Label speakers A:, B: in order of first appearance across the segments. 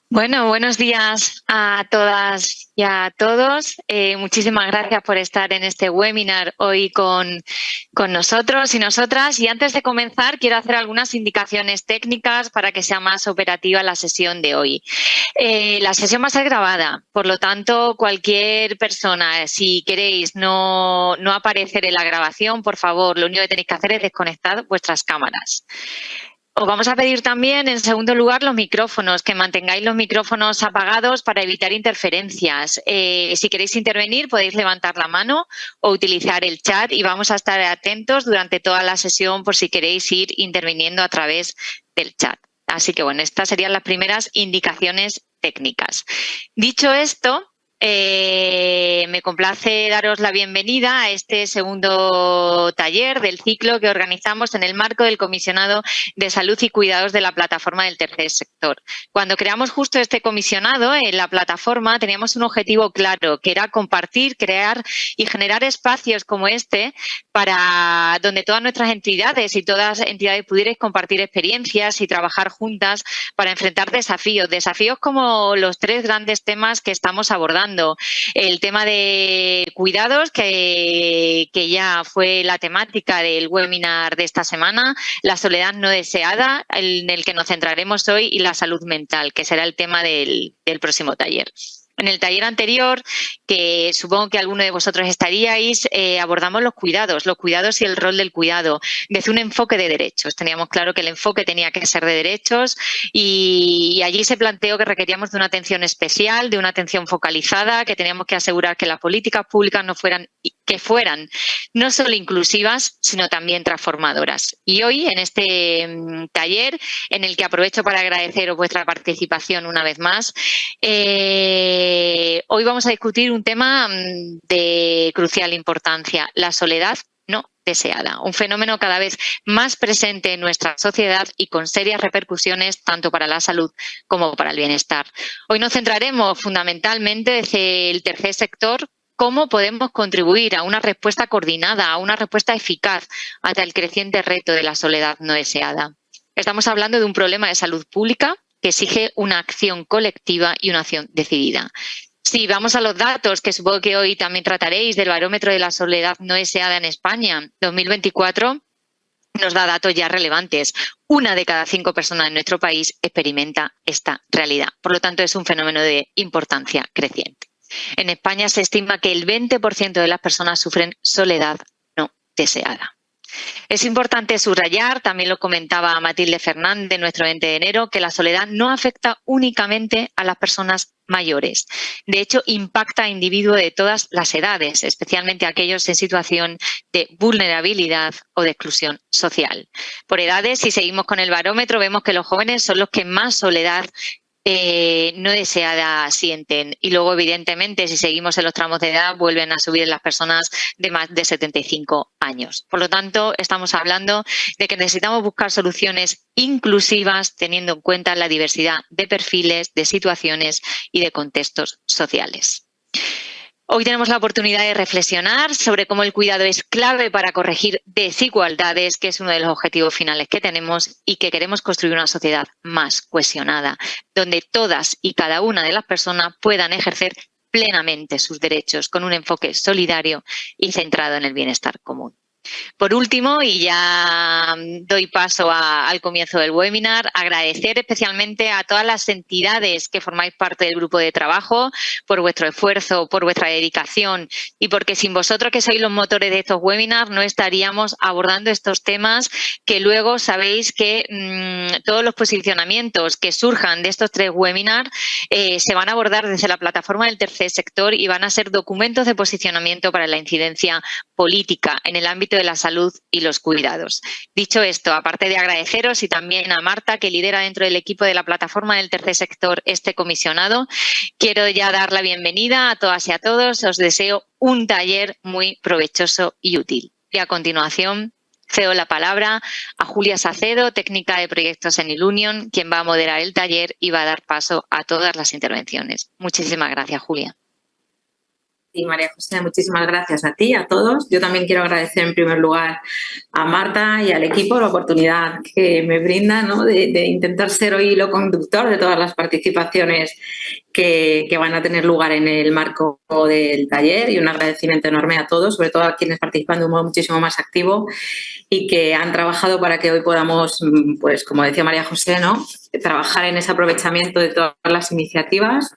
A: Bueno, buenos días a todas y a todos. Muchísimas gracias por estar en este webinar hoy con nosotros y nosotras. Y antes de comenzar, quiero hacer algunas indicaciones técnicas para que sea más operativa la sesión de hoy. La sesión va a ser grabada, por lo tanto, cualquier persona, si queréis no aparecer en la grabación, por favor, lo único que tenéis que hacer es desconectar vuestras cámaras. Os vamos a pedir también, en segundo lugar, los micrófonos, que mantengáis los micrófonos apagados para evitar interferencias. Si queréis intervenir, podéis levantar la mano o utilizar el chat y vamos a estar atentos durante toda la sesión por si queréis ir interviniendo a través del chat. Así que, bueno, estas serían las primeras indicaciones técnicas. Dicho esto, me complace daros la bienvenida a este segundo taller del ciclo que organizamos en el marco del Comisionado de Salud y Cuidados de la Plataforma del Tercer Sector. Cuando creamos justo este comisionado en la plataforma teníamos un objetivo claro, que era compartir, crear y generar espacios como este para donde todas nuestras entidades y todas las entidades pudierais compartir experiencias y trabajar juntas para enfrentar desafíos como los tres grandes temas que estamos abordando. El tema de cuidados, que ya fue la temática del webinar de esta semana, la soledad no deseada, en el que nos centraremos hoy, y la salud mental, que será el tema del próximo taller. En el taller anterior, que supongo que alguno de vosotros estaríais, abordamos los cuidados y el rol del cuidado desde un enfoque de derechos. Teníamos claro que el enfoque tenía que ser de derechos y allí se planteó que requeríamos de una atención especial, de una atención focalizada, que teníamos que asegurar que las políticas públicas fueran no solo inclusivas, sino también transformadoras. Y hoy, en este taller, en el que aprovecho para agradeceros vuestra participación una vez más, hoy vamos a discutir un tema de crucial importancia: la soledad no deseada, un fenómeno cada vez más presente en nuestra sociedad y con serias repercusiones tanto para la salud como para el bienestar. Hoy nos centraremos fundamentalmente desde el tercer sector cómo podemos contribuir a una respuesta coordinada, a una respuesta eficaz ante el creciente reto de la soledad no deseada. Estamos hablando de un problema de salud pública que exige una acción colectiva y una acción decidida. Si vamos a los datos, que supongo que hoy también trataréis, del barómetro de la soledad no deseada en España 2024, nos da datos ya relevantes. 1 de cada 5 personas en nuestro país experimenta esta realidad. Por lo tanto, es un fenómeno de importancia creciente. En España se estima que el 20% de las personas sufren soledad no deseada. Es importante subrayar, también lo comentaba Matilde Fernández, nuestro ente de enero, que la soledad no afecta únicamente a las personas mayores. De hecho, impacta a individuos de todas las edades, especialmente a aquellos en situación de vulnerabilidad o de exclusión social. Por edades, si seguimos con el barómetro, vemos que los jóvenes son los que más soledad no deseada sienten. Y luego, evidentemente, si seguimos en los tramos de edad, vuelven a subir las personas de más de 75 años. Por lo tanto, estamos hablando de que necesitamos buscar soluciones inclusivas teniendo en cuenta la diversidad de perfiles, de situaciones y de contextos sociales. Hoy tenemos la oportunidad de reflexionar sobre cómo el cuidado es clave para corregir desigualdades, que es uno de los objetivos finales que tenemos, y que queremos construir una sociedad más cohesionada, donde todas y cada una de las personas puedan ejercer plenamente sus derechos con un enfoque solidario y centrado en el bienestar común. Por último, y ya doy paso al comienzo del webinar, agradecer especialmente a todas las entidades que formáis parte del grupo de trabajo por vuestro esfuerzo, por vuestra dedicación, y porque sin vosotros, que sois los motores de estos webinars, no estaríamos abordando estos temas que luego sabéis que todos los posicionamientos que surjan de estos 3 webinars se van a abordar desde la plataforma del tercer sector y van a ser documentos de posicionamiento para la incidencia política en el ámbito de la salud y los cuidados. Dicho esto, aparte de agradeceros, y también a Marta, que lidera dentro del equipo de la plataforma del tercer sector este comisionado, quiero ya dar la bienvenida a todas y a todos. Os deseo un taller muy provechoso y útil. Y a continuación cedo la palabra a Julia Sacedo, técnica de proyectos en Ilunion, quien va a moderar el taller y va a dar paso a todas las intervenciones. Muchísimas gracias, Julia.
B: Y María José, muchísimas gracias a ti, a todos. Yo también quiero agradecer en primer lugar a Marta y al equipo la oportunidad que me brinda, ¿no?, de intentar ser hoy hilo conductor de todas las participaciones que van a tener lugar en el marco del taller, y un agradecimiento enorme a todos, sobre todo a quienes participan de un modo muchísimo más activo y que han trabajado para que hoy podamos, pues como decía María José, ¿no?, trabajar en ese aprovechamiento de todas las iniciativas,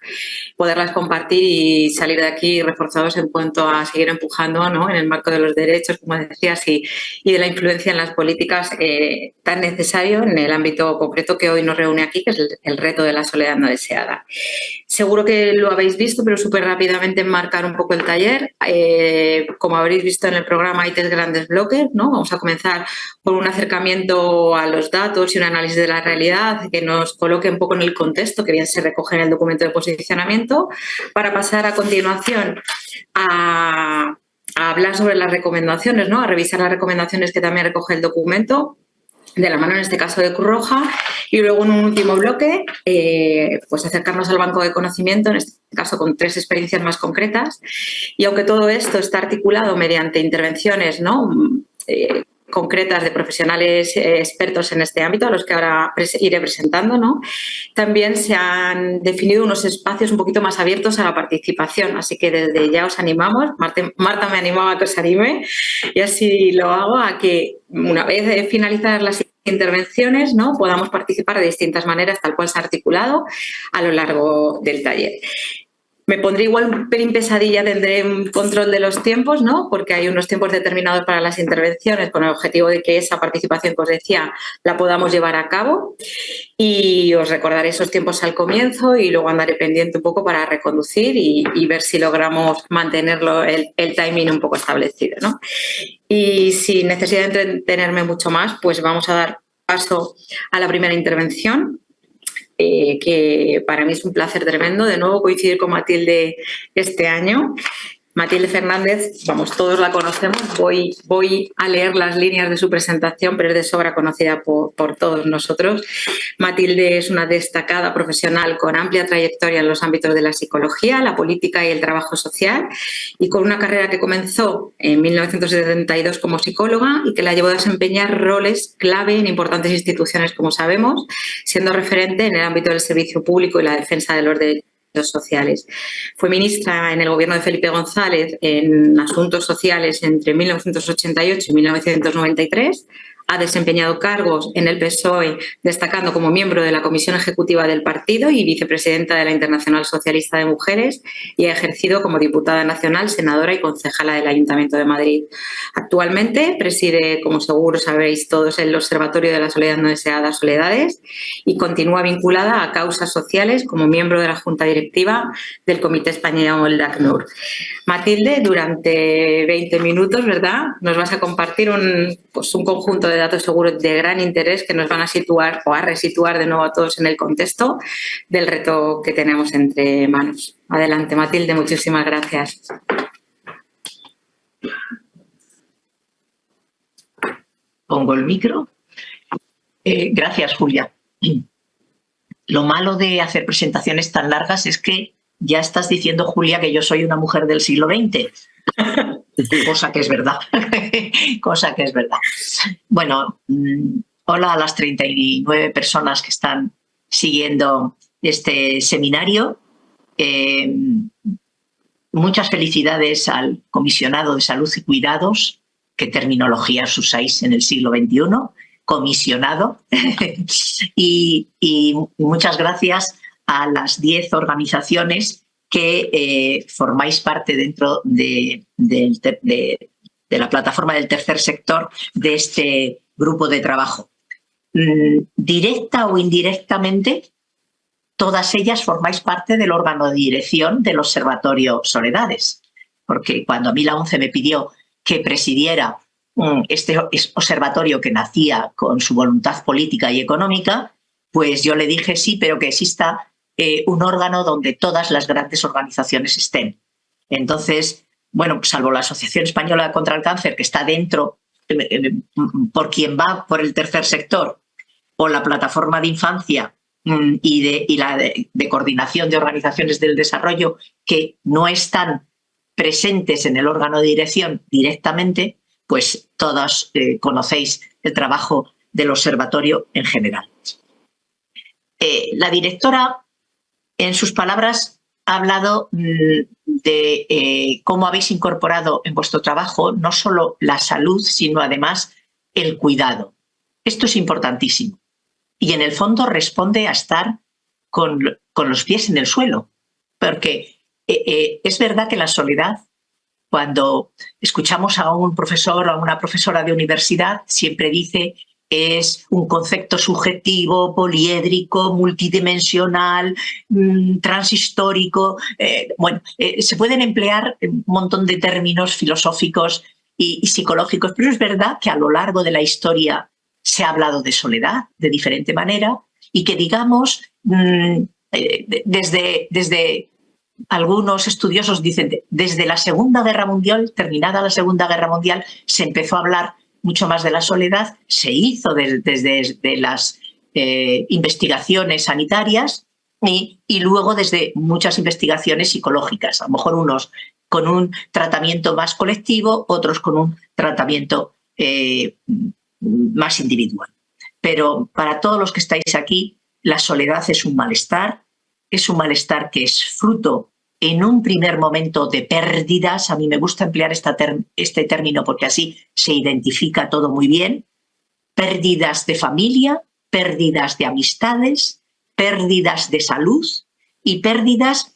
B: poderlas compartir y salir de aquí reforzados en cuanto a seguir empujando, ¿no?, en el marco de los derechos, como decías, y de la influencia en las políticas tan necesario en el ámbito concreto que hoy nos reúne aquí, que es el reto de la soledad no deseada. Seguro que lo habéis visto, pero súper rápidamente enmarcar un poco el taller. Como habréis visto en el programa, hay 3 grandes bloques, ¿no? Vamos a comenzar con un acercamiento a los datos y un análisis de la realidad que nos coloque un poco en el contexto que bien se recoge en el documento de posicionamiento, para pasar a continuación a hablar sobre las recomendaciones, ¿no?, a revisar las recomendaciones que también recoge el documento, de la mano en este caso de Cruz Roja, y luego en un último bloque pues acercarnos al banco de conocimiento, en este caso con 3 experiencias más concretas. Y aunque todo esto está articulado mediante intervenciones, ¿no?, concretas de profesionales expertos en este ámbito, a los que ahora iré presentando, ¿no?, también se han definido unos espacios un poquito más abiertos a la participación, así que desde ya os animamos. Marta me animaba a que os anime, y así lo hago, a que una vez finalizadas las intervenciones, ¿no?, podamos participar de distintas maneras, tal cual se ha articulado a lo largo del taller. Me pondré igual un pelín pesadilla, tendré un control de los tiempos, ¿no?, porque hay unos tiempos determinados para las intervenciones con el objetivo de que esa participación que os decía la podamos llevar a cabo, y os recordaré esos tiempos al comienzo y luego andaré pendiente un poco para reconducir y ver si logramos mantenerlo el timing un poco establecido, ¿no? Y sin necesidad de entretenerme mucho más, pues vamos a dar paso a la primera intervención, que para mí es un placer tremendo de nuevo coincidir con Matilde este año. Matilde Fernández, vamos, todos la conocemos, voy a leer las líneas de su presentación, pero es de sobra conocida por todos nosotros. Matilde es una destacada profesional con amplia trayectoria en los ámbitos de la psicología, la política y el trabajo social, y con una carrera que comenzó en 1972 como psicóloga y que la llevó a desempeñar roles clave en importantes instituciones, como sabemos, siendo referente en el ámbito del servicio público y la defensa de los derechos sociales. Fue ministra en el gobierno de Felipe González en asuntos sociales entre 1988 y 1993. Ha desempeñado cargos en el PSOE, destacando como miembro de la Comisión Ejecutiva del partido y vicepresidenta de la Internacional Socialista de Mujeres, y ha ejercido como diputada nacional, senadora y concejala del Ayuntamiento de Madrid. Actualmente preside, como seguro sabéis todos, el Observatorio de la Soledad no deseada, Soledades, y continúa vinculada a causas sociales como miembro de la Junta Directiva del Comité Español de ACNUR. Matilde, durante 20 minutos, ¿verdad?, nos vas a compartir un conjunto de datos seguros de gran interés que nos van a situar o a resituar de nuevo a todos en el contexto del reto que tenemos entre manos. Adelante, Matilde, muchísimas gracias.
C: Pongo el micro. Gracias, Julia. Lo malo de hacer presentaciones tan largas es que ya estás diciendo, Julia, que yo soy una mujer del siglo XX. Cosa que es verdad. Cosa que es verdad. Bueno, hola a las 39 personas que están siguiendo este seminario. Muchas felicidades al comisionado de Salud y Cuidados. ¿Qué terminologías usáis en el siglo XXI? Comisionado. y muchas gracias a las 10 organizaciones que formáis parte dentro de la plataforma del tercer sector de este grupo de trabajo. Directa o indirectamente, todas ellas formáis parte del órgano de dirección del Observatorio Soledades, porque cuando a mí la ONCE me pidió que presidiera este observatorio que nacía con su voluntad política y económica, pues yo le dije sí, pero que exista un órgano donde todas las grandes organizaciones estén. Entonces, bueno, salvo la Asociación Española contra el Cáncer, que está dentro, por quien va por el tercer sector, o la Plataforma de Infancia y la de coordinación de organizaciones del desarrollo, que no están presentes en el órgano de dirección directamente, pues todos conocéis el trabajo del observatorio en general. La directora, en sus palabras, ha hablado de cómo habéis incorporado en vuestro trabajo no solo la salud, sino además el cuidado. Esto es importantísimo. Y en el fondo responde a estar con los pies en el suelo. Porque es verdad que la soledad, cuando escuchamos a un profesor o a una profesora de universidad, siempre dice es un concepto subjetivo, poliédrico, multidimensional, transhistórico. Se pueden emplear un montón de términos filosóficos y psicológicos, pero es verdad que a lo largo de la historia se ha hablado de soledad de diferente manera y que, digamos, desde algunos estudiosos dicen desde la Segunda Guerra Mundial, terminada la Segunda Guerra Mundial, se empezó a hablar mucho más de la soledad, se hizo desde las investigaciones sanitarias y luego desde muchas investigaciones psicológicas, a lo mejor unos con un tratamiento más colectivo, otros con un tratamiento más individual. Pero para todos los que estáis aquí, la soledad es un malestar que es fruto en un primer momento de pérdidas. A mí me gusta emplear este término porque así se identifica todo muy bien. Pérdidas de familia, pérdidas de amistades, pérdidas de salud y pérdidas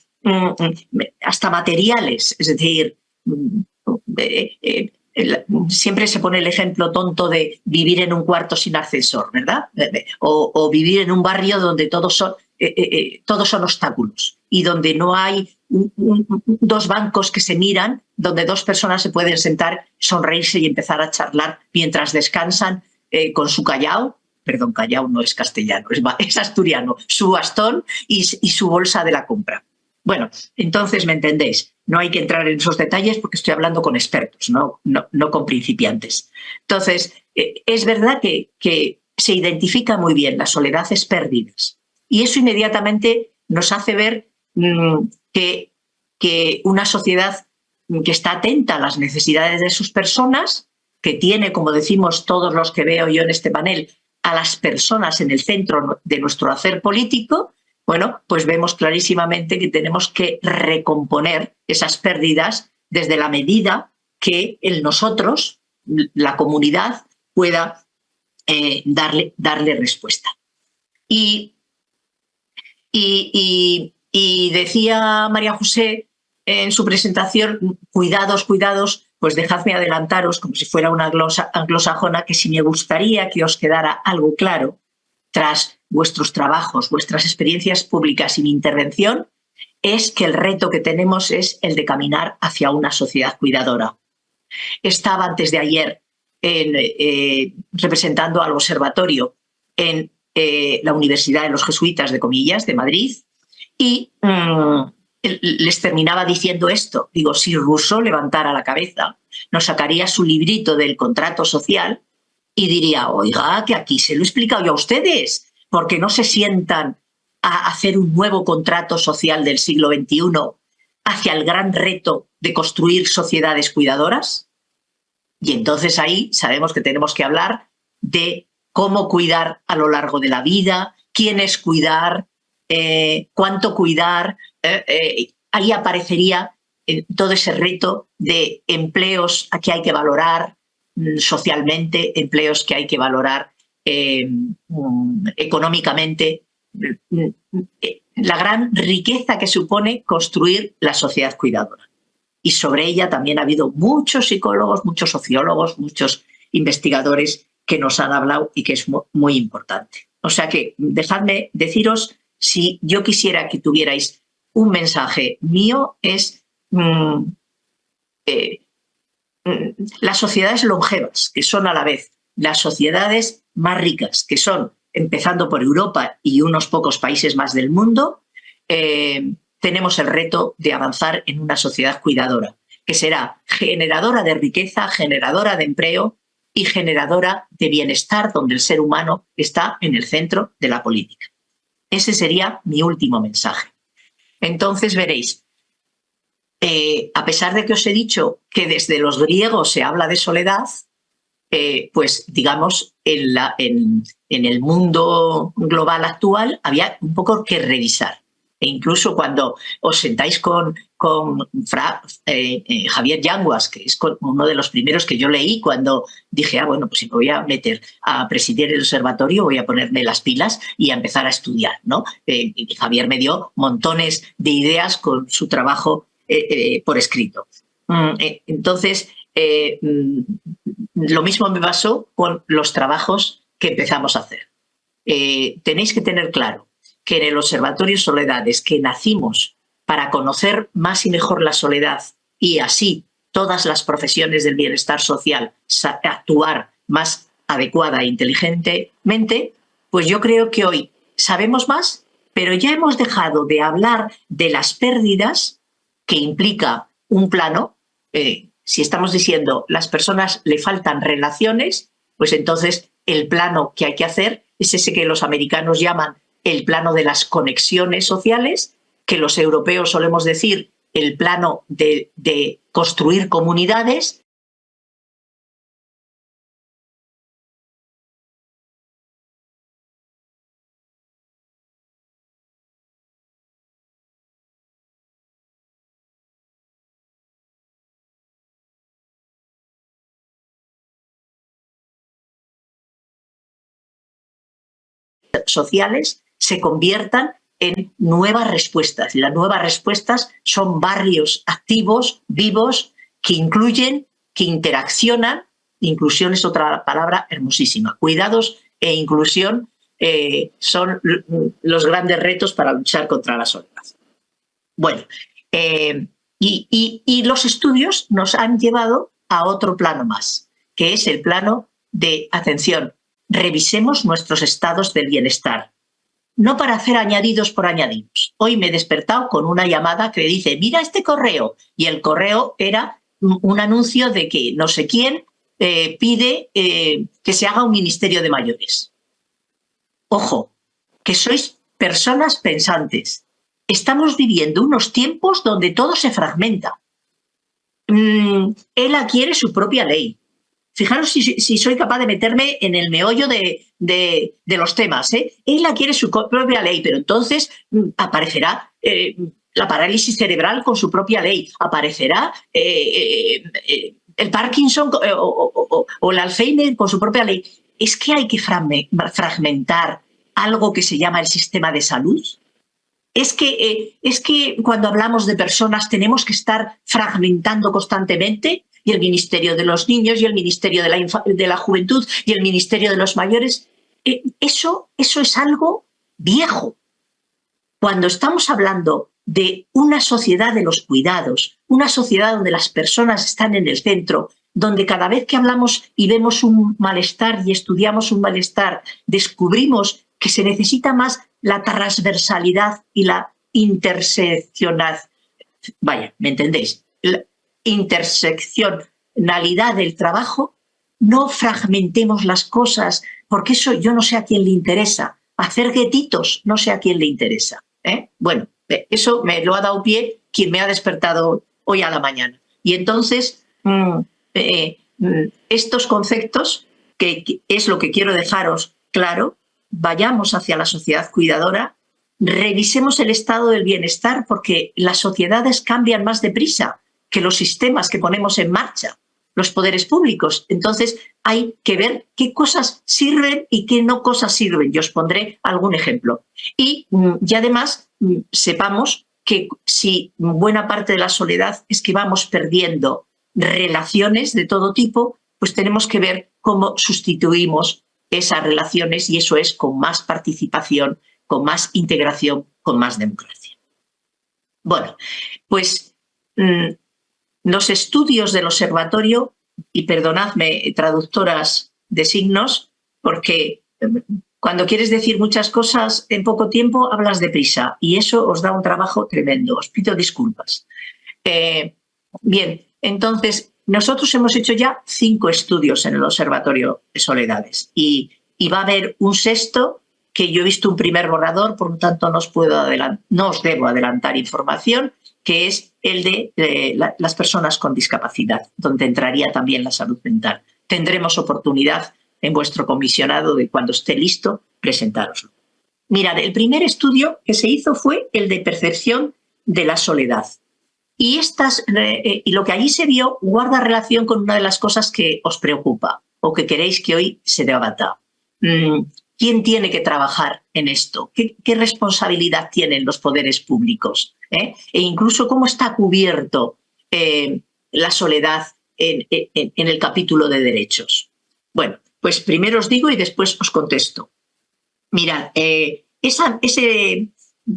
C: hasta materiales. Es decir, siempre se pone el ejemplo tonto de vivir en un cuarto sin ascensor, ¿verdad? O vivir en un barrio donde todos son obstáculos y donde no hay dos bancos que se miran, donde dos personas se pueden sentar, sonreírse y empezar a charlar mientras descansan con su callao. Perdón, callao no es castellano, es asturiano, su bastón y su bolsa de la compra. Bueno, entonces me entendéis. No hay que entrar en esos detalles porque estoy hablando con expertos, no con principiantes. Entonces, es verdad que se identifica muy bien, la soledad es pérdidas. Y eso inmediatamente nos hace ver que una sociedad que está atenta a las necesidades de sus personas, que tiene, como decimos todos los que veo yo en este panel, a las personas en el centro de nuestro hacer político, bueno, pues vemos clarísimamente que tenemos que recomponer esas pérdidas desde la medida que nosotros, la comunidad, pueda darle respuesta. Y decía María José en su presentación, cuidados, cuidados, pues dejadme adelantaros, como si fuera una anglosajona, que si me gustaría que os quedara algo claro tras vuestros trabajos, vuestras experiencias públicas y mi intervención, es que el reto que tenemos es el de caminar hacia una sociedad cuidadora. Estaba antes de ayer representando al observatorio en la Universidad de los Jesuitas de Comillas, de Madrid, y les terminaba diciendo esto. Digo, si Rousseau levantara la cabeza, nos sacaría su librito del contrato social y diría, oiga, que aquí se lo he explicado yo a ustedes, porque no se sientan a hacer un nuevo contrato social del siglo XXI hacia el gran reto de construir sociedades cuidadoras. Y entonces ahí sabemos que tenemos que hablar de cómo cuidar a lo largo de la vida, quién es cuidar, cuánto cuidar. Ahí aparecería todo ese reto de empleos que hay que valorar socialmente, empleos que hay que valorar económicamente, la gran riqueza que supone construir la sociedad cuidadora. Y sobre ella también ha habido muchos psicólogos, muchos sociólogos, muchos investigadores que nos han hablado y que es muy importante. O sea que dejadme deciros, si yo quisiera que tuvierais un mensaje mío, es las sociedades longevas, que son a la vez las sociedades más ricas, que son, empezando por Europa y unos pocos países más del mundo, tenemos el reto de avanzar en una sociedad cuidadora, que será generadora de riqueza, generadora de empleo y generadora de bienestar, donde el ser humano está en el centro de la política. Ese sería mi último mensaje. Entonces veréis, a pesar de que os he dicho que desde los griegos se habla de soledad, pues digamos, en el mundo global actual había un poco que revisar. E incluso cuando os sentáis con Javier Yanguas, que es uno de los primeros que yo leí cuando dije, bueno, pues si me voy a meter a presidir el observatorio, voy a ponerme las pilas y a empezar a estudiar, ¿no? Y Javier me dio montones de ideas con su trabajo por escrito. Entonces, lo mismo me pasó con los trabajos que empezamos a hacer. Tenéis que tener claro que en el Observatorio Soledades, que nacimos para conocer más y mejor la soledad y así todas las profesiones del bienestar social actuar más adecuada e inteligentemente, pues yo creo que hoy sabemos más, pero ya hemos dejado de hablar de las pérdidas que implica un plano. Si estamos diciendo las personas le faltan relaciones, pues entonces el plano que hay que hacer es ese que los americanos llaman el plano de las conexiones sociales, que los europeos solemos decir el plano de construir comunidades. Sociales se conviertan en nuevas respuestas. Y las nuevas respuestas son barrios activos, vivos, que incluyen, que interaccionan. Inclusión es otra palabra hermosísima. Cuidados e inclusión son los grandes retos para luchar contra la soledad. Bueno, y los estudios nos han llevado a otro plano más, que es el plano de, atención, revisemos nuestros estados de bienestar. No para hacer añadidos por añadidos. Hoy me he despertado con una llamada que dice, mira este correo. Y el correo era un anuncio de que no sé quién pide que se haga un ministerio de mayores. Ojo, que sois personas pensantes. Estamos viviendo unos tiempos donde todo se fragmenta. Él adquiere su propia ley. Fijaros si soy capaz de meterme en el meollo de los temas. Él adquiere su propia ley, pero entonces aparecerá la parálisis cerebral con su propia ley, aparecerá el Parkinson o el Alzheimer con su propia ley. ¿Es que hay que fragmentar algo que se llama el sistema de salud? Es que cuando hablamos de personas tenemos que estar fragmentando constantemente, y el Ministerio de los Niños, y el Ministerio de la Juventud, y el Ministerio de los Mayores. Eso es algo viejo. Cuando estamos hablando de una sociedad de los cuidados, una sociedad donde las personas están en el centro, donde cada vez que hablamos y vemos un malestar y estudiamos un malestar, descubrimos que se necesita más la transversalidad y la interseccionalidad. Vaya, ¿me entendéis? La interseccionalidad del trabajo, no fragmentemos las cosas, porque eso yo no sé a quién le interesa. Hacer guetitos, no sé a quién le interesa. Bueno, eso me lo ha dado pie quien me ha despertado hoy a la mañana. Y entonces, estos conceptos, que es lo que quiero dejaros claro, vayamos hacia la sociedad cuidadora, revisemos el estado del bienestar, porque las sociedades cambian más deprisa que los sistemas que ponemos en marcha, los poderes públicos. Entonces hay que ver qué cosas sirven y qué no cosas sirven. Yo os pondré algún ejemplo. Y además sepamos que si buena parte de la soledad es que vamos perdiendo relaciones de todo tipo, pues tenemos que ver cómo sustituimos esas relaciones, y eso es con más participación, con más integración, con más democracia. Bueno, pues los estudios del observatorio, y perdonadme, traductoras de signos, porque cuando quieres decir muchas cosas en poco tiempo hablas deprisa y eso os da un trabajo tremendo. Os pido disculpas. Bien, entonces nosotros hemos hecho ya 5 estudios en el Observatorio de Soledades y va a haber un 6º que yo he visto un primer borrador, por lo tanto no os debo adelantar información, que es el de las personas con discapacidad, donde entraría también la salud mental. Tendremos oportunidad en vuestro comisionado de, cuando esté listo, presentároslo. Mirad, el primer estudio que se hizo fue el de percepción de la soledad. Y lo que allí se vio guarda relación con una de las cosas que os preocupa o que queréis que hoy se debata. ¿Quién tiene que trabajar en esto? ¿Qué responsabilidad tienen los poderes públicos? E incluso cómo está cubierto la soledad en el capítulo de derechos. Bueno, pues primero os digo y después os contesto. Mirad, ese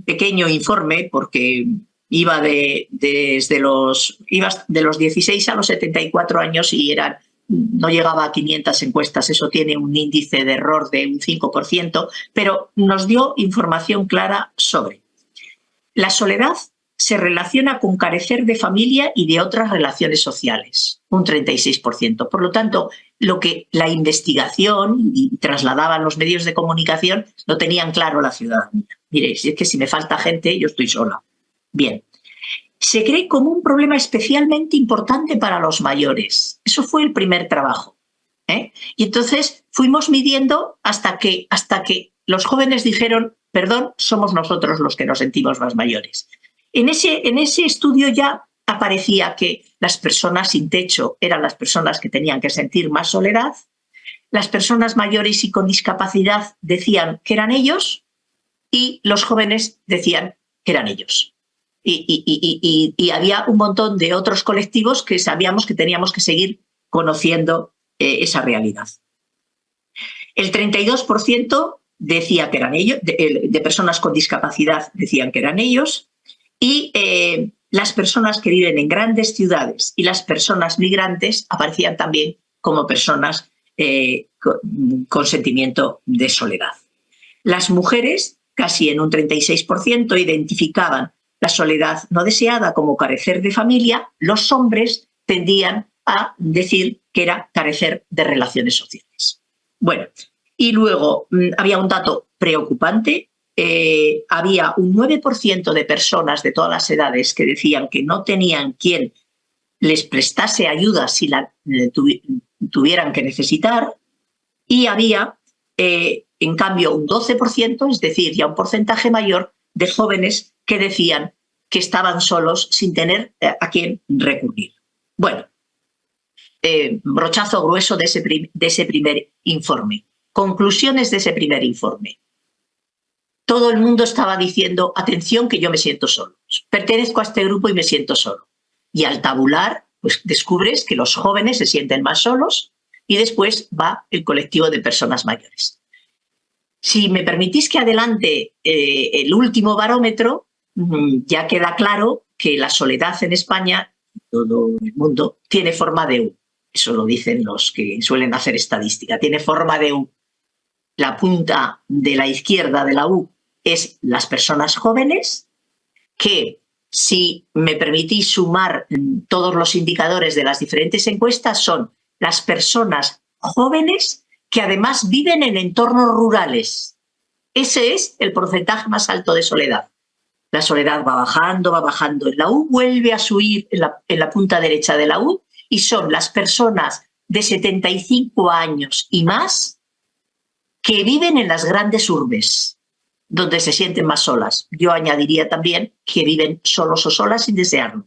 C: pequeño informe, porque iba de los 16 a los 74 años y no llegaba a 500 encuestas, eso tiene un índice de error de un 5%, pero nos dio información clara sobre. La soledad se relaciona con carecer de familia y de otras relaciones sociales, un 36%. Por lo tanto, lo que la investigación y trasladaban los medios de comunicación no tenían claro la ciudadanía. Mire, si es que si me falta gente, yo estoy sola. Bien. Se cree como un problema especialmente importante para los mayores. Eso fue el primer trabajo. Y entonces fuimos midiendo hasta que los jóvenes dijeron, perdón, somos nosotros los que nos sentimos más mayores. En ese estudio ya aparecía que las personas sin techo eran las personas que tenían que sentir más soledad, las personas mayores y con discapacidad decían que eran ellos y los jóvenes decían que eran ellos. Y había un montón de otros colectivos que sabíamos que teníamos que seguir conociendo esa realidad. El 32% decía que eran ellos, de personas con discapacidad decían que eran ellos, y las personas que viven en grandes ciudades y las personas migrantes aparecían también como personas con sentimiento de soledad. Las mujeres, casi en un 36%, identificaban la soledad no deseada como carecer de familia. Los hombres tendían a decir que era carecer de relaciones sociales. Bueno, y luego había un dato preocupante. Había un 9% de personas de todas las edades que decían que no tenían quien les prestase ayuda si la tuvieran que necesitar, y había, en cambio, un 12%, es decir, ya un porcentaje mayor de jóvenes que decían que estaban solos sin tener a quién recurrir. Bueno, brochazo grueso de ese primer informe. Conclusiones de ese primer informe. Todo el mundo estaba diciendo, atención, que yo me siento solo. Pertenezco a este grupo y me siento solo. Y al tabular, pues descubres que los jóvenes se sienten más solos y después va el colectivo de personas mayores. Si me permitís que adelante el último barómetro, ya queda claro que la soledad en España, todo el mundo, tiene forma de U. Eso lo dicen los que suelen hacer estadística. Tiene forma de U. La punta de la izquierda de la U es las personas jóvenes, que si me permitís sumar todos los indicadores de las diferentes encuestas, son las personas jóvenes que además viven en entornos rurales. Ese es el porcentaje más alto de soledad. La soledad va bajando en la U, vuelve a subir en la punta derecha de la U, y son las personas de 75 años y más que viven en las grandes urbes, donde se sienten más solas. Yo añadiría también que viven solos o solas sin desearlo.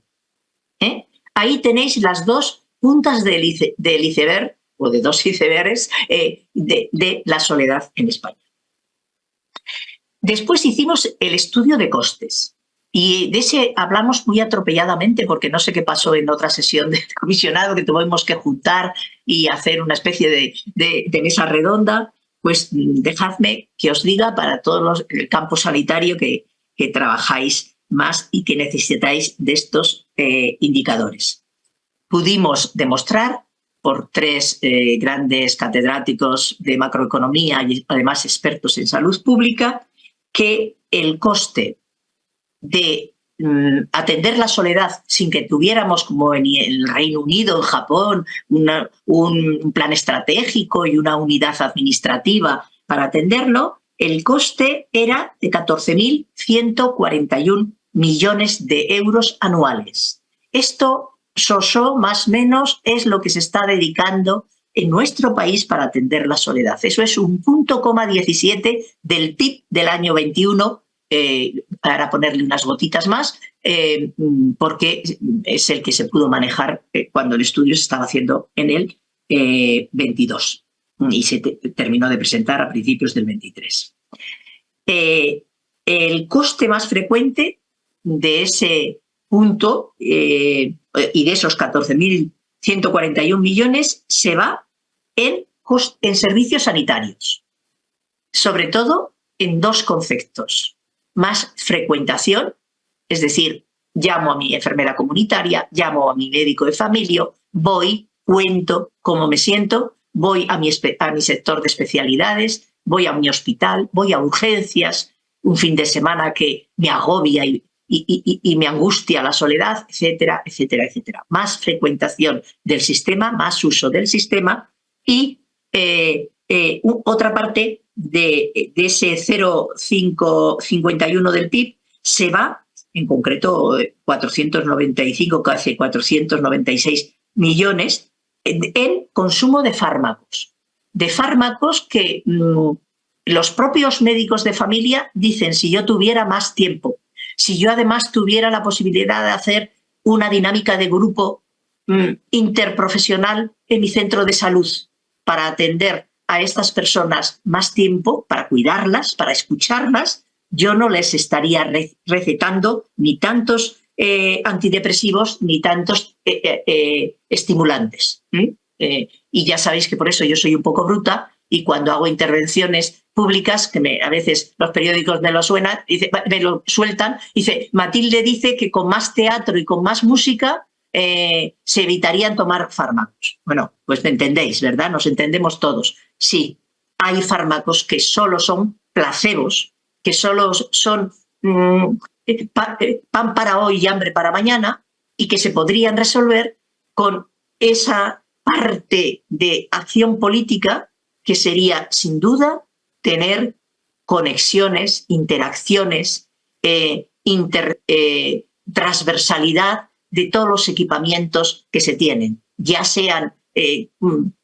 C: Ahí tenéis las dos puntas del iceberg, o de dos icebergs, de la soledad en España. Después hicimos el estudio de costes. Y de ese hablamos muy atropelladamente, porque no sé qué pasó en otra sesión del comisionado, que tuvimos que juntar y hacer una especie de mesa redonda. Pues dejadme que os diga, para todos el campo sanitario que trabajáis más y que necesitáis de estos indicadores. Pudimos demostrar, por tres grandes catedráticos de macroeconomía y además expertos en salud pública, que el coste de atender la soledad sin que tuviéramos, como en el Reino Unido, en Japón, un plan estratégico y una unidad administrativa para atenderlo, el coste era de 14.141 millones de euros anuales. Esto, más o menos, es lo que se está dedicando en nuestro país para atender la soledad. Eso es un 0,17 del PIB del año 21, para ponerle unas gotitas más, porque es el que se pudo manejar cuando el estudio se estaba haciendo en el 22 y se terminó de presentar a principios del 23. El coste más frecuente de ese punto y de esos 14.141 millones se va en servicios sanitarios, sobre todo en dos conceptos. Más frecuentación, es decir, llamo a mi enfermera comunitaria, llamo a mi médico de familia, voy, cuento cómo me siento, voy a mi sector de especialidades, voy a mi hospital, voy a urgencias, un fin de semana que me agobia y me angustia la soledad, etcétera, etcétera, etcétera. Más frecuentación del sistema, más uso del sistema y otra parte de ese 0,51 del PIB se va, en concreto 495, casi 496 millones, en consumo de fármacos. De fármacos que los propios médicos de familia dicen, si yo tuviera más tiempo, si yo además tuviera la posibilidad de hacer una dinámica de grupo interprofesional en mi centro de salud para atender a estas personas más tiempo, para cuidarlas, para escucharlas, yo no les estaría recetando ni tantos antidepresivos ni tantos estimulantes. Y ya sabéis que por eso yo soy un poco bruta y cuando hago intervenciones públicas, que a veces los periódicos me lo sueltan, dice, Matilde dice que con más teatro y con más música se evitarían tomar fármacos. Bueno, pues me entendéis, ¿verdad? Nos entendemos todos. Sí, hay fármacos que solo son placebos, que solo son pan para hoy y hambre para mañana y que se podrían resolver con esa parte de acción política que sería, sin duda, tener conexiones, interacciones, transversalidad de todos los equipamientos que se tienen, ya sean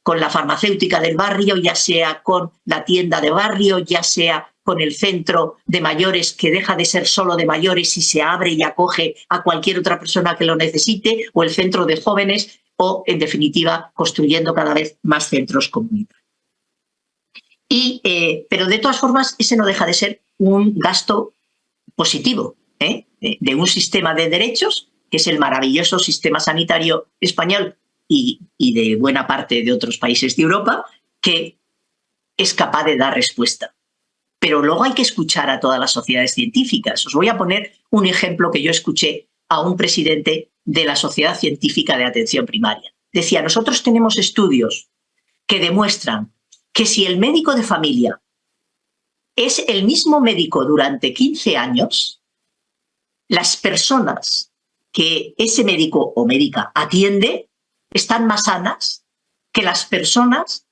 C: con la farmacéutica del barrio, ya sea con la tienda de barrio, ya sea con el centro de mayores que deja de ser solo de mayores y se abre y acoge a cualquier otra persona que lo necesite, o el centro de jóvenes, o en definitiva construyendo cada vez más centros comunitarios. Pero de todas formas ese no deja de ser un gasto positivo de un sistema de derechos que es el maravilloso sistema sanitario español y de buena parte de otros países de Europa, que es capaz de dar respuesta. Pero luego hay que escuchar a todas las sociedades científicas. Os voy a poner un ejemplo que yo escuché a un presidente de la Sociedad Científica de Atención Primaria. Decía, nosotros tenemos estudios que demuestran que si el médico de familia es el mismo médico durante 15 años, las personas que ese médico o médica atiende están más sanas que las personas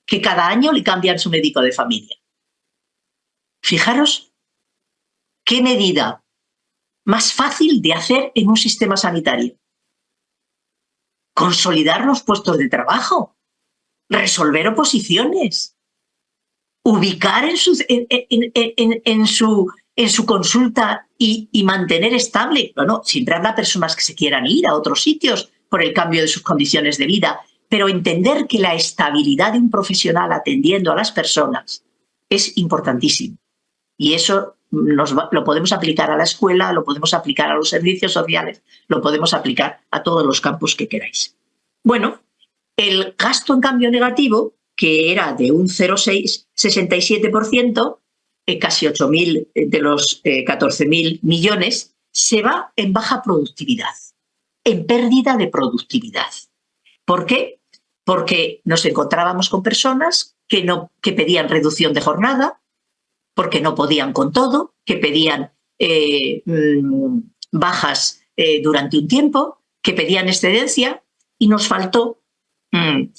C: que cada año le cambian su médico de familia. Fijaros qué medida más fácil de hacer en un sistema sanitario. Consolidar los puestos de trabajo, resolver oposiciones, ubicar en su consulta y mantener estable. Bueno, siempre habrá personas que se quieran ir a otros sitios por el cambio de sus condiciones de vida, pero entender que la estabilidad de un profesional atendiendo a las personas es importantísimo. Y eso lo podemos aplicar a la escuela, lo podemos aplicar a los servicios sociales, lo podemos aplicar a todos los campos que queráis. Bueno, el gasto en cambio negativo, que era de un 0,67%, casi 8.000 de los 14.000 millones, se va en baja productividad, en pérdida de productividad. ¿Por qué? Porque nos encontrábamos con personas que pedían reducción de jornada, porque no podían con todo, que pedían bajas durante un tiempo, que pedían excedencia y nos faltó,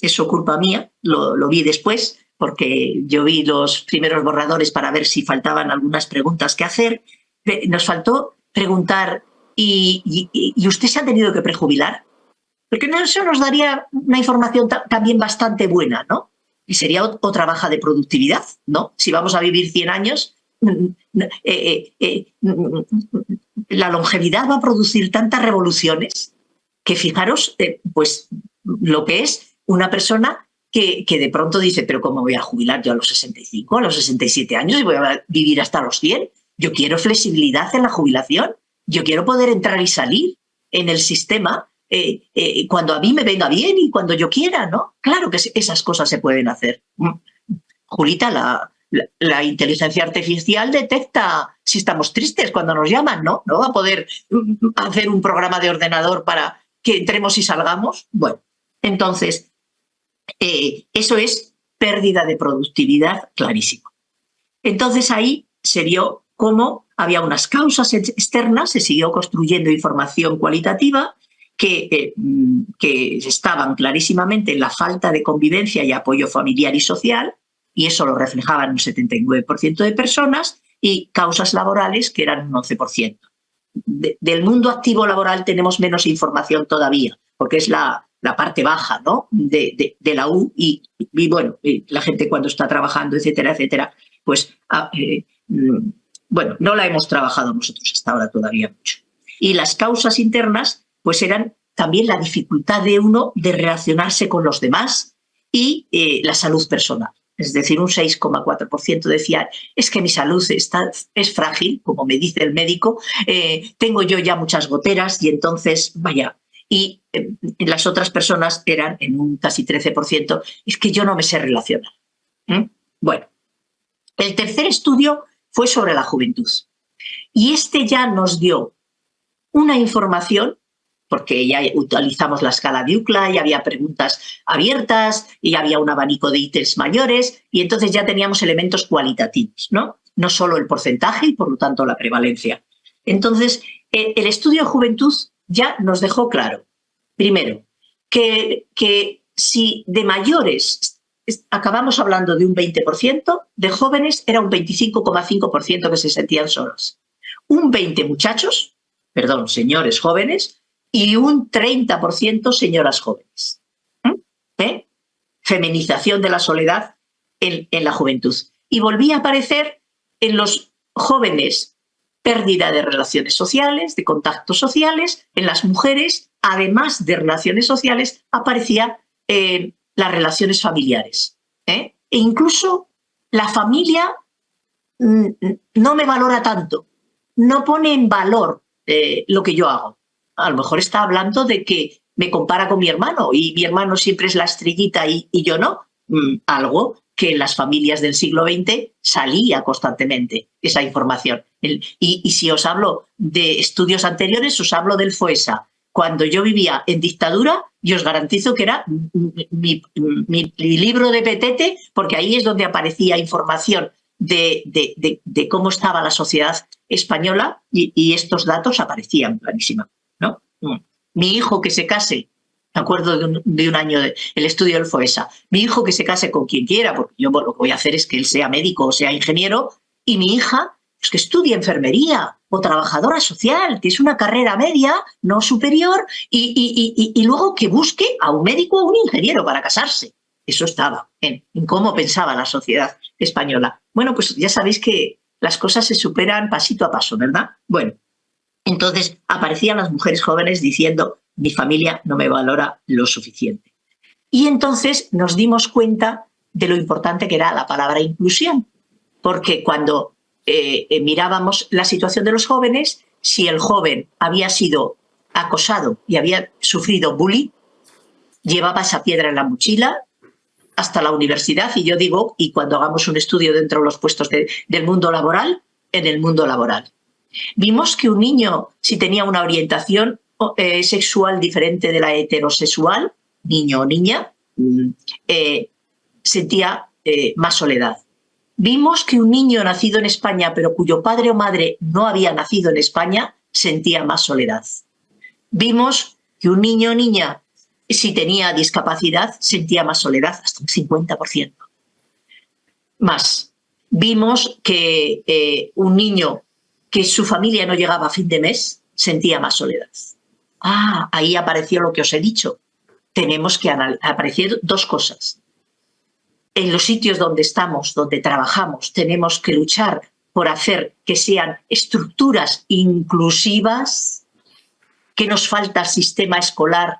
C: eso culpa mía, lo vi después, porque yo vi los primeros borradores para ver si faltaban algunas preguntas que hacer, nos faltó preguntar, ¿y usted se ha tenido que prejubilar? Porque eso nos daría una información también bastante buena, ¿no? Y sería otra baja de productividad, ¿no? Si vamos a vivir 100 años, la longevidad va a producir tantas revoluciones que fijaros, pues lo que es una persona que de pronto dice, pero ¿cómo voy a jubilar yo a los 65, a los 67 años y voy a vivir hasta los 100? Yo quiero flexibilidad en la jubilación, yo quiero poder entrar y salir en el sistema cuando a mí me venga bien y cuando yo quiera, ¿no? Claro que esas cosas se pueden hacer. Julita, la inteligencia artificial detecta si estamos tristes cuando nos llaman, ¿no? ¿No va a poder hacer un programa de ordenador para que entremos y salgamos? Bueno, entonces, eso es pérdida de productividad clarísimo. Entonces ahí se vio cómo había unas causas externas, se siguió construyendo información cualitativa que estaban clarísimamente en la falta de convivencia y apoyo familiar y social, y eso lo reflejaban un 79% de personas, y causas laborales que eran un 11%. Del mundo activo laboral tenemos menos información todavía, porque es la parte baja, ¿no? de la U, y bueno, la gente cuando está trabajando, etcétera, etcétera, pues bueno, no la hemos trabajado nosotros hasta ahora todavía mucho. Y las causas internas pues eran también la dificultad de uno de relacionarse con los demás y la salud personal. Es decir, un 6,4% decía, es que mi salud es frágil, como me dice el médico, tengo yo ya muchas goteras y entonces, vaya. Y las otras personas eran en un casi 13%, es que yo no me sé relacionar. Bueno, el tercer estudio fue sobre la juventud. Y este ya nos dio una información, porque ya utilizamos la escala de UCLA, y había preguntas abiertas, y había un abanico de ítems mayores, y entonces ya teníamos elementos cualitativos, ¿no? No solo el porcentaje y, por lo tanto, la prevalencia. Entonces, el estudio de juventud ya nos dejó claro, primero, que si de mayores acabamos hablando de un 20%, de jóvenes era un 25,5% que se sentían solos. Un 20% muchachos, perdón, señores jóvenes, y un 30% señoras jóvenes. Feminización de la soledad en la juventud. Y volvía a aparecer en los jóvenes pérdida de relaciones sociales, de contactos sociales. En las mujeres, además de relaciones sociales, aparecía las relaciones familiares. E incluso la familia no me valora tanto, no pone en valor lo que yo hago. A lo mejor está hablando de que me compara con mi hermano y mi hermano siempre es la estrellita y yo no. Algo que en las familias del siglo XX salía constantemente, esa información. Y si os hablo de estudios anteriores, os hablo del FOESA. Cuando yo vivía en dictadura, yo os garantizo que era mi libro de petete, porque ahí es donde aparecía información de cómo estaba la sociedad española, y estos datos aparecían clarísimamente, ¿no? Mi hijo que se case, me acuerdo de un año el estudio del FOESA, mi hijo que se case con quien quiera, porque yo lo que voy a hacer es que él sea médico o sea ingeniero, y mi hija pues que estudie enfermería o trabajadora social, que es una carrera media, no superior, y luego que busque a un médico o un ingeniero para casarse. Eso estaba en cómo pensaba la sociedad española. Bueno, pues ya sabéis que las cosas se superan pasito a paso, ¿verdad? Bueno, entonces aparecían las mujeres jóvenes diciendo, mi familia no me valora lo suficiente. Y entonces nos dimos cuenta de lo importante que era la palabra inclusión, porque cuando mirábamos la situación de los jóvenes, si el joven había sido acosado y había sufrido bullying, llevaba esa piedra en la mochila hasta la universidad, y yo digo, y cuando hagamos un estudio dentro de los puestos del mundo laboral, en el mundo laboral. Vimos que un niño, si tenía una orientación sexual diferente de la heterosexual, niño o niña, sentía más soledad. Vimos que un niño nacido en España, pero cuyo padre o madre no había nacido en España, sentía más soledad. Vimos que un niño o niña, si tenía discapacidad, sentía más soledad, hasta un 50%. Más. Vimos que un niño que su familia no llegaba a fin de mes, sentía más soledad. Ahí apareció lo que os he dicho. Tenemos que aparecer dos cosas. En los sitios donde estamos, donde trabajamos, tenemos que luchar por hacer que sean estructuras inclusivas. ¿Qué nos falta al sistema escolar?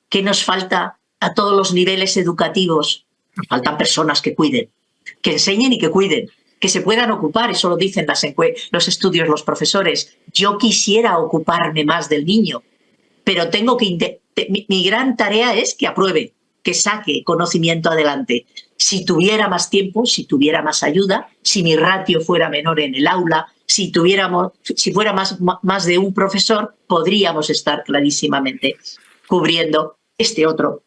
C: ¿Qué nos falta a todos los niveles educativos? Nos faltan personas que cuiden, que enseñen y que cuiden, que se puedan ocupar, eso lo dicen los estudios, los profesores. Yo quisiera ocuparme más del niño, pero tengo que mi gran tarea es que apruebe, que saque conocimiento adelante. Si tuviera más tiempo, si tuviera más ayuda, si mi ratio fuera menor en el aula, si fuera más de un profesor, podríamos estar clarísimamente cubriendo este otro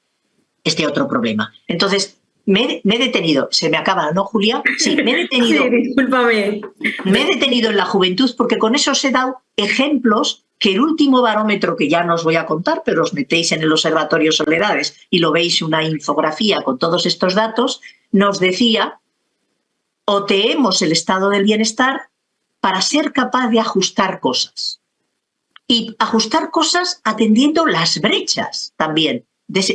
C: problema. Entonces, me he detenido, se me acaba, ¿no, Julia? Sí, me he detenido.
B: Sí, discúlpame.
C: Me he detenido en la juventud porque con eso os he dado ejemplos que el último barómetro, que ya no os voy a contar, pero os metéis en el Observatorio Soledades y lo veis una infografía con todos estos datos, nos decía, oteemos el estado del bienestar para ser capaz de ajustar cosas. Y ajustar cosas atendiendo las brechas también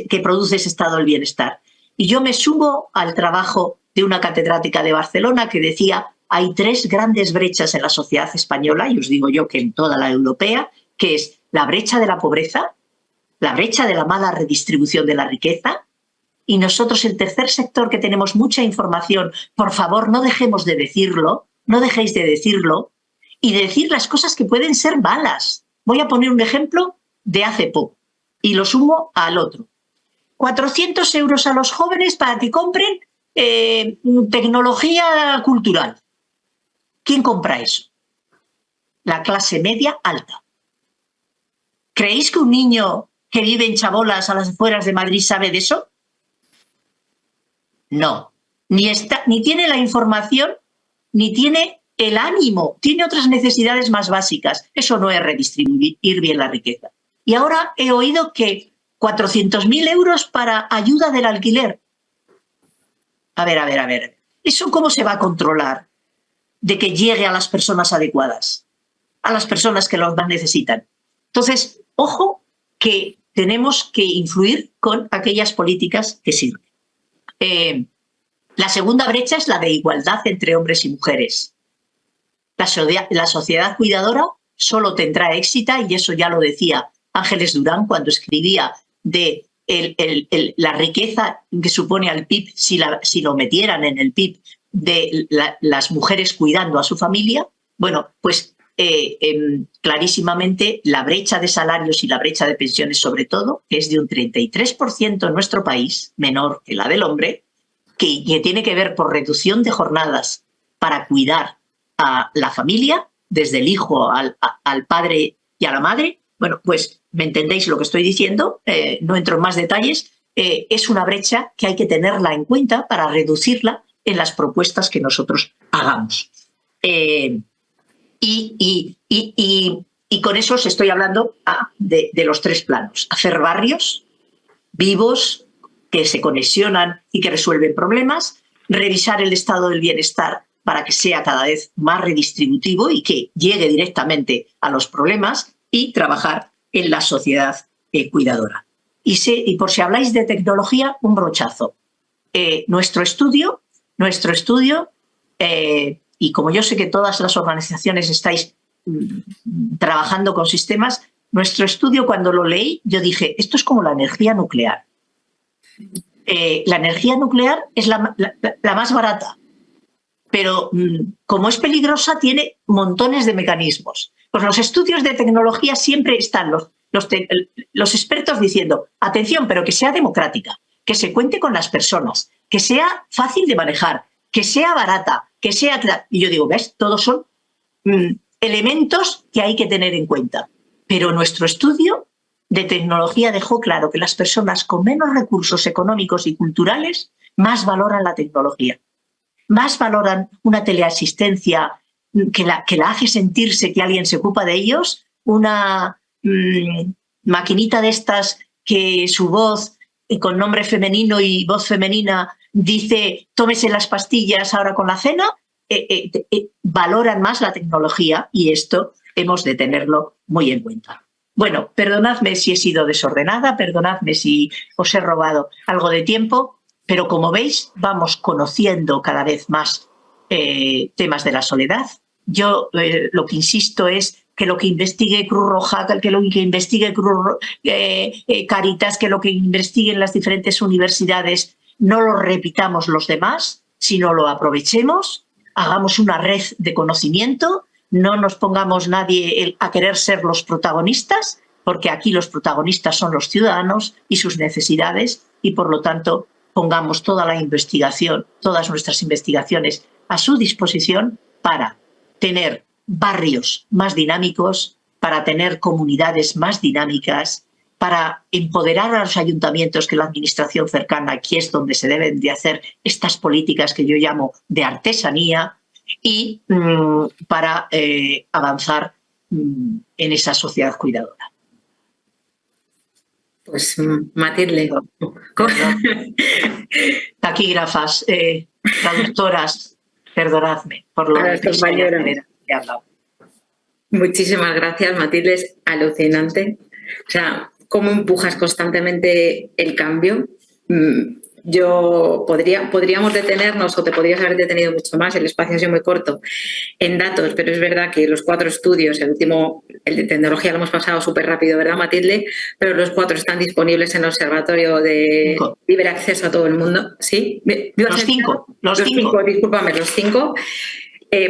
C: que produce ese estado del bienestar. Y yo me sumo al trabajo de una catedrática de Barcelona que decía, hay 3 grandes brechas en la sociedad española, y os digo yo que en toda la europea, que es la brecha de la pobreza, la brecha de la mala redistribución de la riqueza, y nosotros, el tercer sector, que tenemos mucha información, por favor, no dejemos de decirlo, no dejéis de decirlo, y de decir las cosas que pueden ser malas. Voy a poner un ejemplo de hace poco, y lo sumo al otro. 400 euros a los jóvenes para que compren tecnología cultural. ¿Quién compra eso? La clase media alta. ¿Creéis que un niño que vive en Chabolas, a las afueras de Madrid, sabe de eso? No. Ni tiene la información, ni tiene el ánimo. Tiene otras necesidades más básicas. Eso no es redistribuir bien la riqueza. Y ahora he oído que 400.000 euros para ayuda del alquiler. A ver. ¿Eso cómo se va a controlar? De que llegue a las personas adecuadas, a las personas que lo más necesitan. Entonces, ojo, que tenemos que influir con aquellas políticas que sirven. La segunda brecha es la de igualdad entre hombres y mujeres. La sociedad cuidadora solo tendrá éxito, y eso ya lo decía Ángeles Durán cuando escribía de la riqueza que supone al PIB si lo metieran en el PIB de las mujeres cuidando a su familia. Bueno, pues clarísimamente la brecha de salarios y la brecha de pensiones, sobre todo, que es de un 33% en nuestro país, menor que la del hombre, que tiene que ver por reducción de jornadas para cuidar a la familia, desde el hijo al padre y a la madre. Bueno, pues me entendéis lo que estoy diciendo, no entro en más detalles. Es una brecha que hay que tenerla en cuenta para reducirla en las propuestas que nosotros hagamos. Y con eso os estoy hablando de los 3 planos. Hacer barrios vivos que se conexionan y que resuelven problemas, revisar el estado del bienestar para que sea cada vez más redistributivo y que llegue directamente a los problemas, y trabajar en la sociedad cuidadora. Y por si habláis de tecnología, un brochazo. Nuestro estudio, y como yo sé que todas las organizaciones estáis trabajando con sistemas, nuestro estudio, cuando lo leí, yo dije, esto es como la energía nuclear. La energía nuclear es la más barata, pero como es peligrosa, tiene montones de mecanismos. Pues los estudios de tecnología siempre están los expertos diciendo, atención, pero que sea democrática, que se cuente con las personas, que sea fácil de manejar, que sea barata, que sea... Y yo digo, ¿ves? Todos son elementos que hay que tener en cuenta. Pero nuestro estudio de tecnología dejó claro que las personas con menos recursos económicos y culturales más valoran la tecnología, más valoran una teleasistencia que la hace sentirse que alguien se ocupa de ellos, una maquinita de estas que su voz con nombre femenino y voz femenina dice tómese las pastillas ahora con la cena, valoran más la tecnología y esto hemos de tenerlo muy en cuenta. Bueno, perdonadme si he sido desordenada, perdonadme si os he robado algo de tiempo, pero como veis vamos conociendo cada vez más temas de la soledad. Yo lo que insisto es que lo que investigue Cruz Roja, que lo que investigue Caritas, que lo que investiguen las diferentes universidades, no lo repitamos los demás, sino lo aprovechemos, hagamos una red de conocimiento, no nos pongamos nadie a querer ser los protagonistas, porque aquí los protagonistas son los ciudadanos y sus necesidades, y por lo tanto pongamos toda la investigación, todas nuestras investigaciones a su disposición para tener barrios más dinámicos, para tener comunidades más dinámicas, para empoderar a los ayuntamientos, que la administración cercana, aquí es donde se deben de hacer estas políticas que yo llamo de artesanía, y para avanzar en esa sociedad cuidadora.
B: Pues Matilde.
C: Taquígrafas, traductoras, perdonadme por lo que he hablado.
B: Muchísimas gracias, Matilde, es alucinante. O sea, cómo empujas constantemente el cambio. Podríamos detenernos, o te podrías haber detenido mucho más, el espacio ha sido muy corto, en datos, pero es verdad que los 4 estudios, el último, el de tecnología, lo hemos pasado súper rápido, ¿verdad, Matilde? Pero los 4 están disponibles en el Observatorio de Libre Acceso a todo el mundo. ¿Sí?
C: Los 5. Los 5,
B: discúlpame, los 5.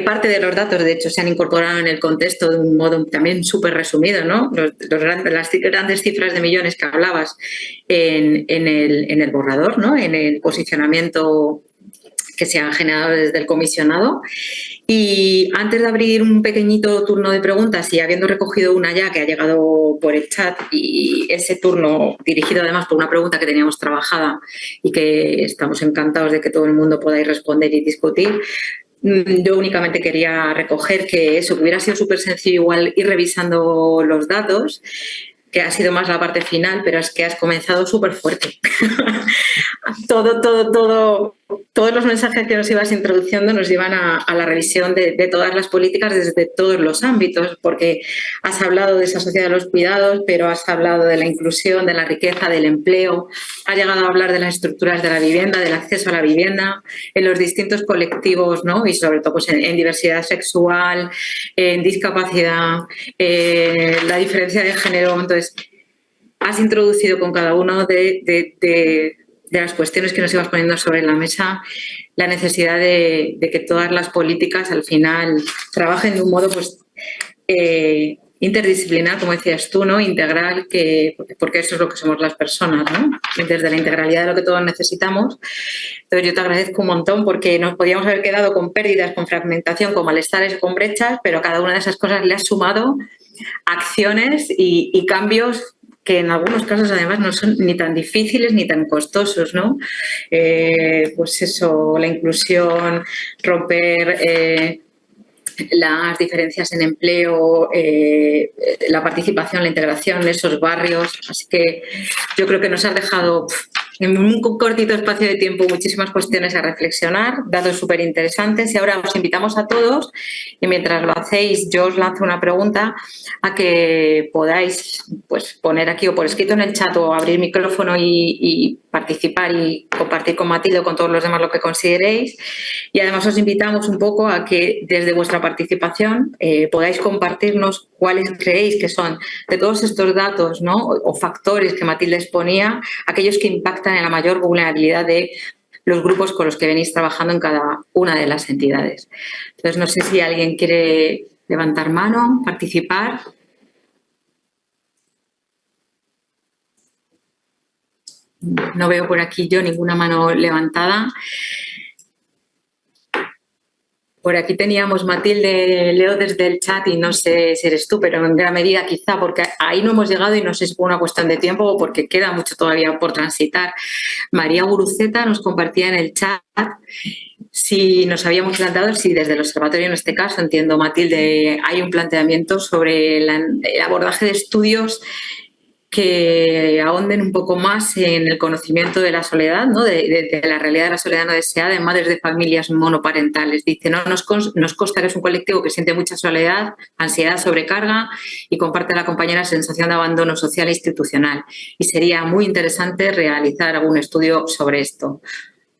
B: Parte de los datos, de hecho, se han incorporado en el contexto de un modo también súper resumido, ¿no? Las grandes cifras de millones que hablabas en el borrador, ¿no? En el posicionamiento que se ha generado desde el comisionado. Y antes de abrir un pequeñito turno de preguntas, y habiendo recogido una ya que ha llegado por el chat, y ese turno dirigido además por una pregunta que teníamos trabajada y que estamos encantados de que todo el mundo podáis responder y discutir, yo únicamente quería recoger que eso, que hubiera sido súper sencillo igual ir revisando los datos, que ha sido más la parte final, pero es que has comenzado súper fuerte. Todos los mensajes que nos ibas introduciendo nos llevan a la revisión de todas las políticas desde todos los ámbitos, porque has hablado de esa sociedad de los cuidados, pero has hablado de la inclusión, de la riqueza, del empleo, has llegado a hablar de las estructuras de la vivienda, del acceso a la vivienda, en los distintos colectivos, ¿no? Y sobre todo pues, en diversidad sexual, en discapacidad, la diferencia de género. Entonces, has introducido con cada uno de las cuestiones que nos ibas poniendo sobre la mesa la necesidad de que todas las políticas al final trabajen de un modo pues interdisciplinar, como decías tú, ¿no? Integral, porque eso es lo que somos las personas, ¿no? Desde la integralidad de lo que todos necesitamos. Entonces yo te agradezco un montón, porque nos podíamos haber quedado con pérdidas, con fragmentación, con malestares, con brechas, pero a cada una de esas cosas le has sumado acciones y cambios que en algunos casos además no son ni tan difíciles ni tan costosos, ¿no? Pues eso, la inclusión, romper las diferencias en empleo, la participación, la integración, esos barrios. Así que yo creo que nos has dejado en un cortito espacio de tiempo muchísimas cuestiones a reflexionar, datos súper interesantes, y ahora os invitamos a todos, y mientras lo hacéis yo os lanzo una pregunta a que podáis pues, poner aquí o por escrito en el chat o abrir micrófono y participar y compartir con Matilde o con todos los demás lo que consideréis, y además os invitamos un poco a que desde vuestra participación podáis compartirnos cuáles creéis que son de todos estos datos, ¿no? o factores que Matilde exponía, aquellos que impactan en la mayor vulnerabilidad de los grupos con los que venís trabajando en cada una de las entidades. Entonces, no sé si alguien quiere levantar mano, participar. No veo por aquí yo ninguna mano levantada. Por aquí teníamos Matilde, leo desde el chat y no sé si eres tú, pero en gran medida quizá porque ahí no hemos llegado y no sé si fue una cuestión de tiempo o porque queda mucho todavía por transitar. María Guruceta nos compartía en el chat si nos habíamos planteado, si desde el observatorio en este caso, entiendo Matilde, hay un planteamiento sobre el abordaje de estudios que ahonden un poco más en el conocimiento de la soledad, ¿no? de la realidad de la soledad no deseada en madres de familias monoparentales. Dice, no nos consta que es un colectivo que siente mucha soledad, ansiedad, sobrecarga y comparte a la compañera sensación de abandono social e institucional. Y sería muy interesante realizar algún estudio sobre esto.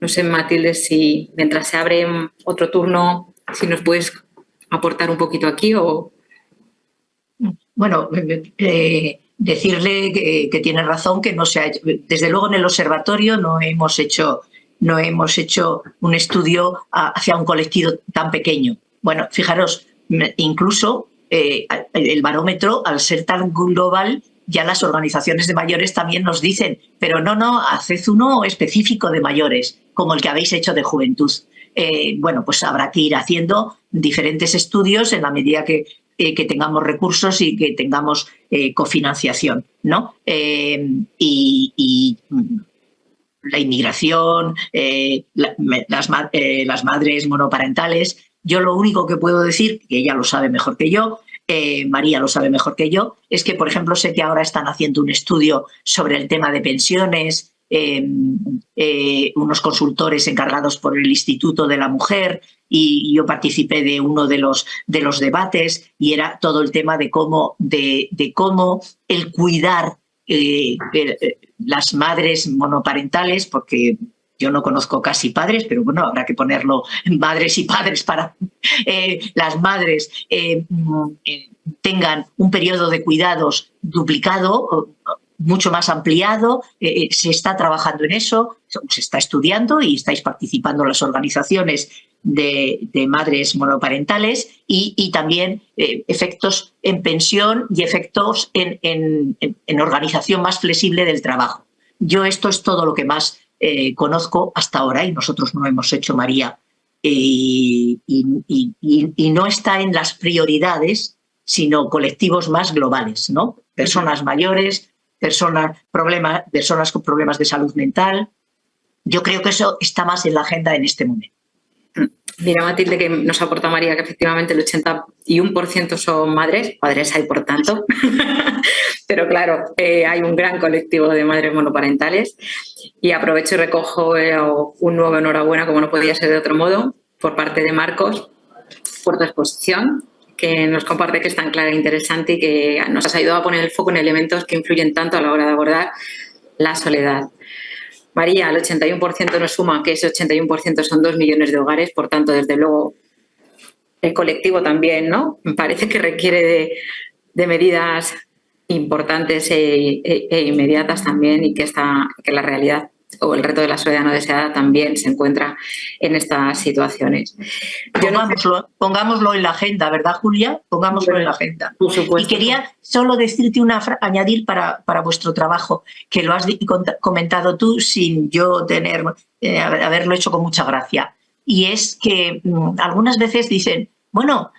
B: No sé, Matilde, si mientras se abre otro turno, si nos puedes aportar un poquito aquí o...
C: Bueno, decirle que tiene razón, que no se ha hecho. Desde luego en el observatorio no hemos hecho un estudio hacia un colectivo tan pequeño. Bueno, fijaros, incluso el barómetro, al ser tan global, ya las organizaciones de mayores también nos dicen, pero no, haced uno específico de mayores, como el que habéis hecho de juventud. Bueno, pues habrá que ir haciendo diferentes estudios en la medida que tengamos recursos y que tengamos cofinanciación, ¿no? Y la inmigración, las madres monoparentales. Yo lo único que puedo decir, que ella lo sabe mejor que yo, María lo sabe mejor que yo, es que, por ejemplo, sé que ahora están haciendo un estudio sobre el tema de pensiones, unos consultores encargados por el Instituto de la Mujer, y yo participé de uno de los debates, y era todo el tema de cómo el cuidar las madres monoparentales, porque yo no conozco casi padres, pero bueno, habrá que ponerlo madres y padres para las madres tengan un periodo de cuidados duplicado, mucho más ampliado. Se está trabajando en eso, se está estudiando y estáis participando en las organizaciones de madres monoparentales y también efectos en pensión y efectos en organización más flexible del trabajo. Yo esto es todo lo que más conozco hasta ahora y nosotros no hemos hecho, María, y no está en las prioridades, sino colectivos más globales, ¿no? Personas mayores, personas con problemas de salud mental. Yo creo que eso está más en la agenda en este momento.
B: Mira, Matilde, que nos aporta María que efectivamente el 81% son madres, padres hay por tanto, pero claro, hay un gran colectivo de madres monoparentales y aprovecho y recojo un nuevo enhorabuena, como no podía ser de otro modo, por parte de Marcos, por tu exposición, que nos comparte que es tan clara e interesante y que nos has ayudado a poner el foco en elementos que influyen tanto a la hora de abordar la soledad. María, el 81% nos suma que ese 81% son 2 millones de hogares, por tanto, desde luego, el colectivo también, ¿no? Me parece que requiere de medidas importantes e inmediatas también y que la realidad o el reto de la soledad no deseada también se encuentra en estas situaciones.
C: Pongámoslo en la agenda, ¿verdad, Julia? Pongámoslo en la agenda.
B: Por supuesto.
C: Y quería solo decirte añadir para vuestro trabajo, que lo has comentado tú sin yo haberlo hecho con mucha gracia. Y es que algunas veces dicen, bueno,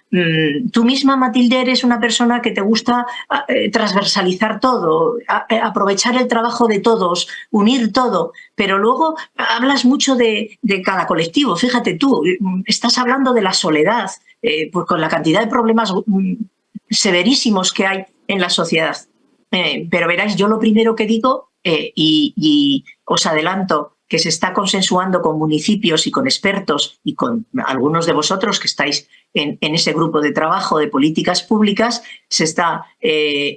C: tú misma, Matilde, eres una persona que te gusta transversalizar todo, aprovechar el trabajo de todos, unir todo, pero luego hablas mucho de cada colectivo. Fíjate tú, estás hablando de la soledad, pues con la cantidad de problemas severísimos que hay en la sociedad. Pero verás, yo lo primero que digo, y os adelanto, que se está consensuando con municipios y con expertos y con algunos de vosotros que estáis en ese grupo de trabajo de políticas públicas, se está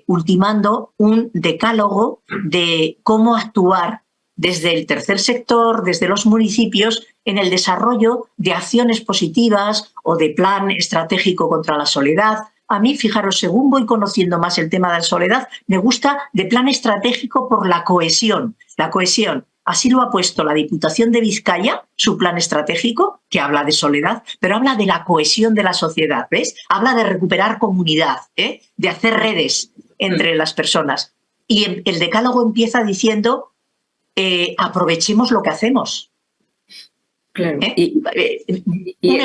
C: ultimando un decálogo de cómo actuar desde el tercer sector, desde los municipios, en el desarrollo de acciones positivas o de plan estratégico contra la soledad. A mí, fijaros, según voy conociendo más el tema de la soledad, me gusta de plan estratégico por la cohesión. La cohesión. Así lo ha puesto la Diputación de Vizcaya, su plan estratégico, que habla de soledad, pero habla de la cohesión de la sociedad, ¿ves? Habla de recuperar comunidad, de hacer redes entre las personas. Y el decálogo empieza diciendo, aprovechemos lo que hacemos.
B: Claro.
C: Un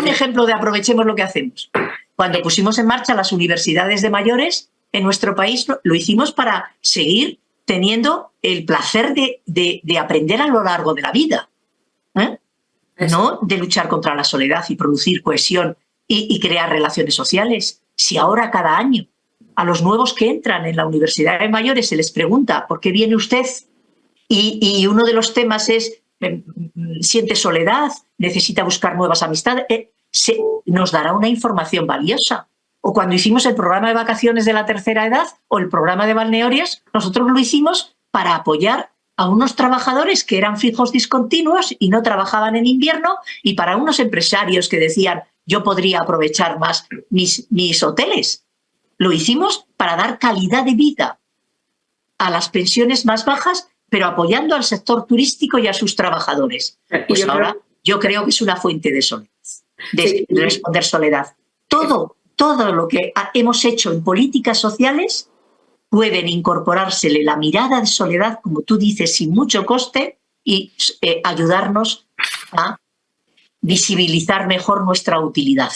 C: ejemplo de aprovechemos lo que hacemos. Cuando pusimos en marcha las universidades de mayores en nuestro país, lo hicimos para seguir teniendo el placer de aprender a lo largo de la vida, no de luchar contra la soledad y producir cohesión y crear relaciones sociales. Si ahora cada año a los nuevos que entran en la Universidad de Mayores se les pregunta ¿por qué viene usted? Y uno de los temas es siente soledad, necesita buscar nuevas amistades, nos dará una información valiosa. O cuando hicimos el programa de vacaciones de la tercera edad o el programa de balnearios, nosotros lo hicimos para apoyar a unos trabajadores que eran fijos discontinuos y no trabajaban en invierno, y para unos empresarios que decían yo podría aprovechar más mis hoteles. Lo hicimos para dar calidad de vida a las pensiones más bajas, pero apoyando al sector turístico y a sus trabajadores. Pues ahora yo creo que es una fuente de soledad, de responder soledad. Todo lo que hemos hecho en políticas sociales pueden incorporársele la mirada de soledad, como tú dices, sin mucho coste, y ayudarnos a visibilizar mejor nuestra utilidad.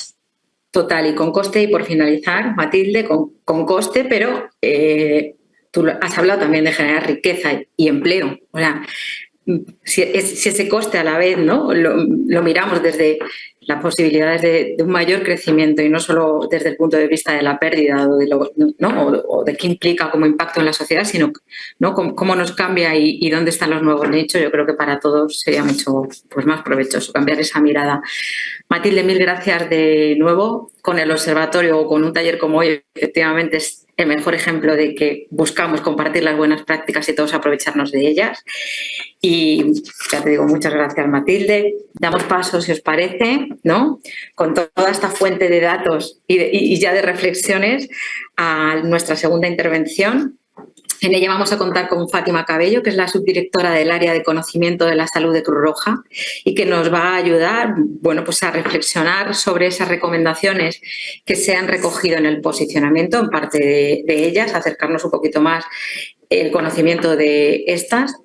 B: Total, y con coste, y por finalizar, Matilde, con coste, pero tú has hablado también de generar riqueza y empleo. O sea, si ese coste a la vez, ¿no?, lo miramos desde las posibilidades de un mayor crecimiento y no solo desde el punto de vista de la pérdida o de qué implica como impacto en la sociedad, sino, ¿no?, cómo nos cambia y dónde están los nuevos nichos. Yo creo que para todos sería mucho más provechoso cambiar esa mirada. Matilde, mil gracias de nuevo. Con el observatorio o con un taller como hoy, efectivamente es el mejor ejemplo de que buscamos compartir las buenas prácticas y todos aprovecharnos de ellas. Y ya te digo, muchas gracias, Matilde. Damos paso, si os parece, ¿no?, con toda esta fuente de datos y ya de reflexiones, a nuestra segunda intervención. En ella vamos a contar con Fátima Cabello, que es la subdirectora del área de conocimiento de la salud de Cruz Roja, y que nos va a ayudar, bueno, pues a reflexionar sobre esas recomendaciones que se han recogido en el posicionamiento, en parte de ellas, acercarnos un poquito más el conocimiento de estas.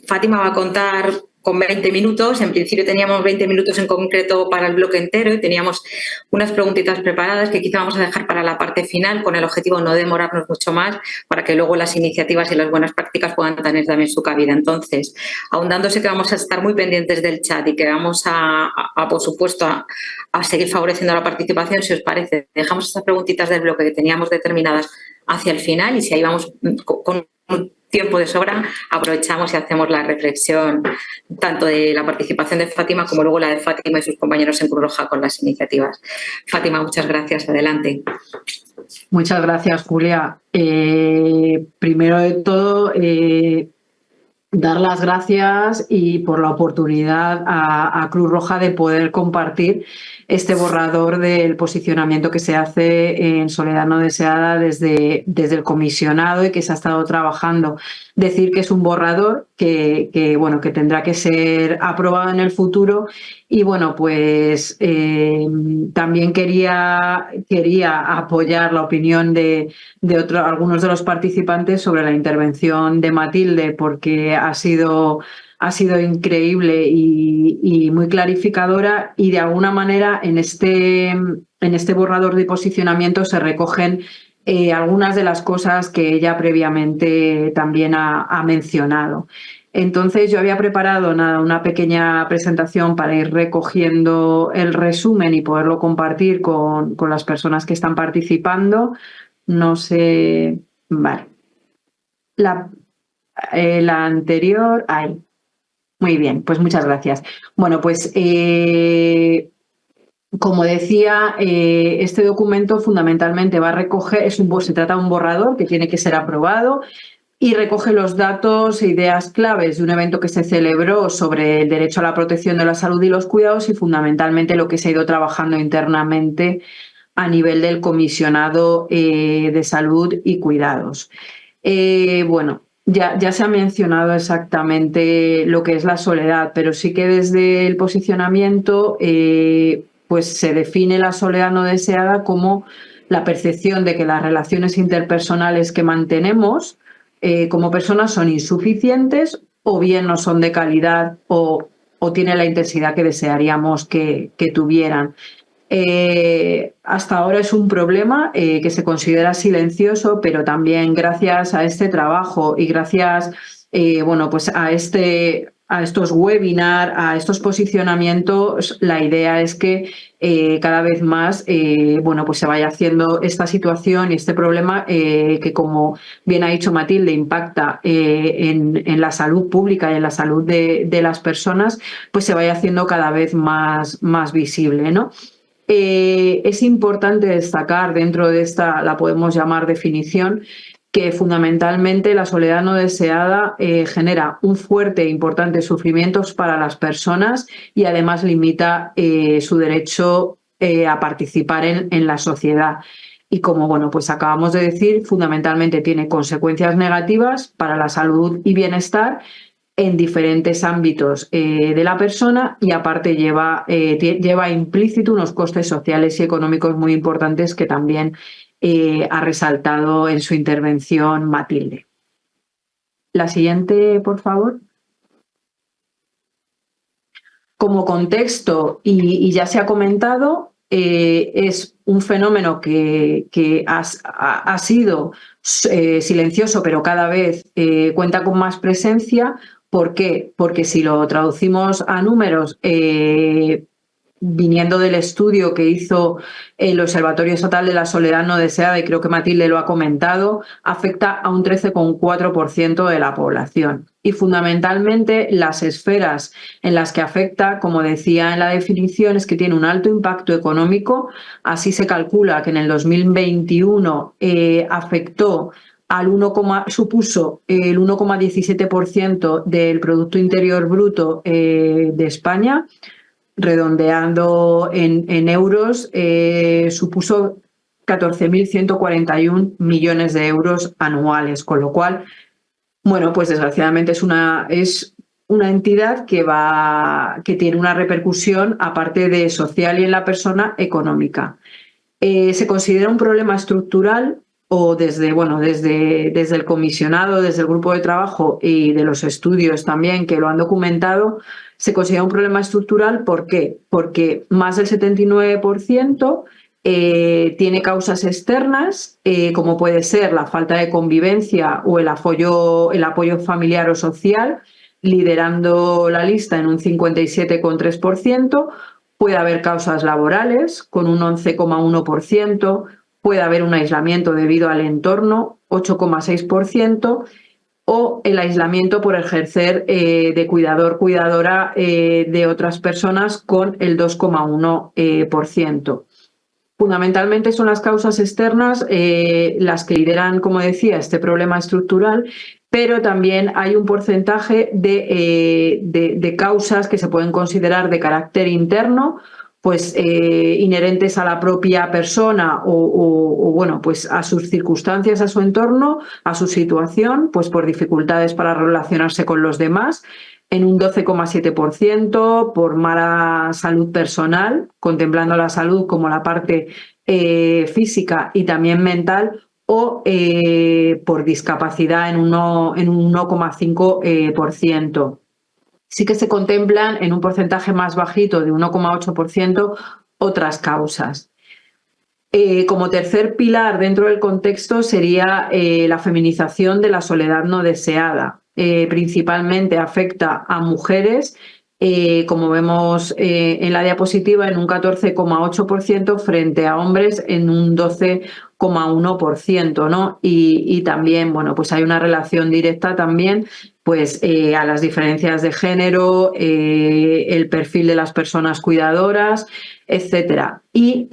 B: Fátima va a contar con 20 minutos. En principio teníamos 20 minutos en concreto para el bloque entero y teníamos unas preguntitas preparadas que quizá vamos a dejar para la parte final, con el objetivo de no demorarnos mucho más, para que luego las iniciativas y las buenas prácticas puedan tener también su cabida. Entonces, ahondándose que vamos a estar muy pendientes del chat y que vamos por supuesto, a seguir favoreciendo la participación, si os parece, dejamos estas preguntitas del bloque que teníamos determinadas hacia el final, y si ahí vamos con un tiempo de sobra, aprovechamos y hacemos la reflexión tanto de la participación de Fátima como luego la de Fátima y sus compañeros en Cruz Roja con las iniciativas. Fátima, muchas gracias. Adelante.
D: Muchas gracias, Julia. Primero de todo, dar las gracias y por la oportunidad a Cruz Roja de poder compartir este borrador del posicionamiento que se hace en Soledad no deseada desde el comisionado y que se ha estado trabajando. Decir que es un borrador que tendrá que ser aprobado en el futuro, y bueno, pues también quería apoyar la opinión de algunos de los participantes sobre la intervención de Matilde, porque ha sido increíble y muy clarificadora, y de alguna manera en este borrador de posicionamiento se recogen algunas de las cosas que ella previamente también ha mencionado. Entonces yo había preparado una pequeña presentación para ir recogiendo el resumen y poderlo compartir con las personas que están participando. No sé... Vale. La anterior... Ahí. Muy bien, pues muchas gracias. Bueno, pues como decía, este documento fundamentalmente va a recoger, se trata de un borrador que tiene que ser aprobado y recoge los datos e ideas claves de un evento que se celebró sobre el derecho a la protección de la salud y los cuidados, y fundamentalmente lo que se ha ido trabajando internamente a nivel del comisionado de salud y cuidados. Bueno, ya se ha mencionado exactamente lo que es la soledad, pero sí que desde el posicionamiento pues se define la soledad no deseada como la percepción de que las relaciones interpersonales que mantenemos como personas son insuficientes, o bien no son de calidad o tienen la intensidad que desearíamos que tuvieran. Hasta ahora es un problema que se considera silencioso, pero también gracias a este trabajo y gracias pues a este estos webinars, a estos posicionamientos, la idea es que cada vez más pues se vaya haciendo esta situación y este problema que, como bien ha dicho Matilde, impacta en la salud pública y en la salud de las personas, pues se vaya haciendo cada vez más visible, ¿no? Es importante destacar dentro de esta, la podemos llamar definición, que fundamentalmente la soledad no deseada genera un fuerte e importante sufrimientos para las personas y además limita su derecho a participar en la sociedad. Y como pues acabamos de decir, fundamentalmente tiene consecuencias negativas para la salud y bienestar en diferentes ámbitos de la persona, y aparte lleva implícito unos costes sociales y económicos muy importantes que también ha resaltado en su intervención Matilde. La siguiente, por favor. Como contexto, y ya se ha comentado, es un fenómeno que ha sido silencioso, pero cada vez cuenta con más presencia. ¿Por qué? Porque si lo traducimos a números, viniendo del estudio que hizo el Observatorio Estatal de la Soledad no deseada, y creo que Matilde lo ha comentado, afecta a un 13,4% de la población. Y fundamentalmente las esferas en las que afecta, como decía en la definición, es que tiene un alto impacto económico. Así se calcula que en el 2021 afectó supuso el 1,17% del Producto Interior Bruto de España. Redondeando en euros, supuso 14.141 millones de euros anuales, con lo cual, pues desgraciadamente es una entidad que tiene una repercusión, aparte de social y en la persona, económica. Se considera un problema estructural, o desde el comisionado, desde el grupo de trabajo y de los estudios también que lo han documentado, se considera un problema estructural. ¿Por qué? Porque más del 79% tiene causas externas, como puede ser la falta de convivencia o el apoyo familiar o social, liderando la lista en un 57,3%. Puede haber causas laborales, con un 11,1%. Puede haber un aislamiento debido al entorno, 8,6%, o el aislamiento por ejercer de cuidador-cuidadora de otras personas, con el 2,1%. Fundamentalmente son las causas externas las que lideran, como decía, este problema estructural, pero también hay un porcentaje de causas que se pueden considerar de carácter interno, inherentes a la propia persona o a sus circunstancias, a su entorno, a su situación, por dificultades para relacionarse con los demás, en un 12,7%, por mala salud personal, contemplando la salud como la parte física y también mental, o por discapacidad en un 1,5%. Sí que se contemplan en un porcentaje más bajito, de 1,8%, otras causas. Como tercer pilar dentro del contexto sería la feminización de la soledad no deseada. Principalmente afecta a mujeres, como vemos en la diapositiva, en un 14,8%, frente a hombres en un 12,1%, ¿no? Y también, hay una relación directa también a las diferencias de género, el perfil de las personas cuidadoras, etcétera. Y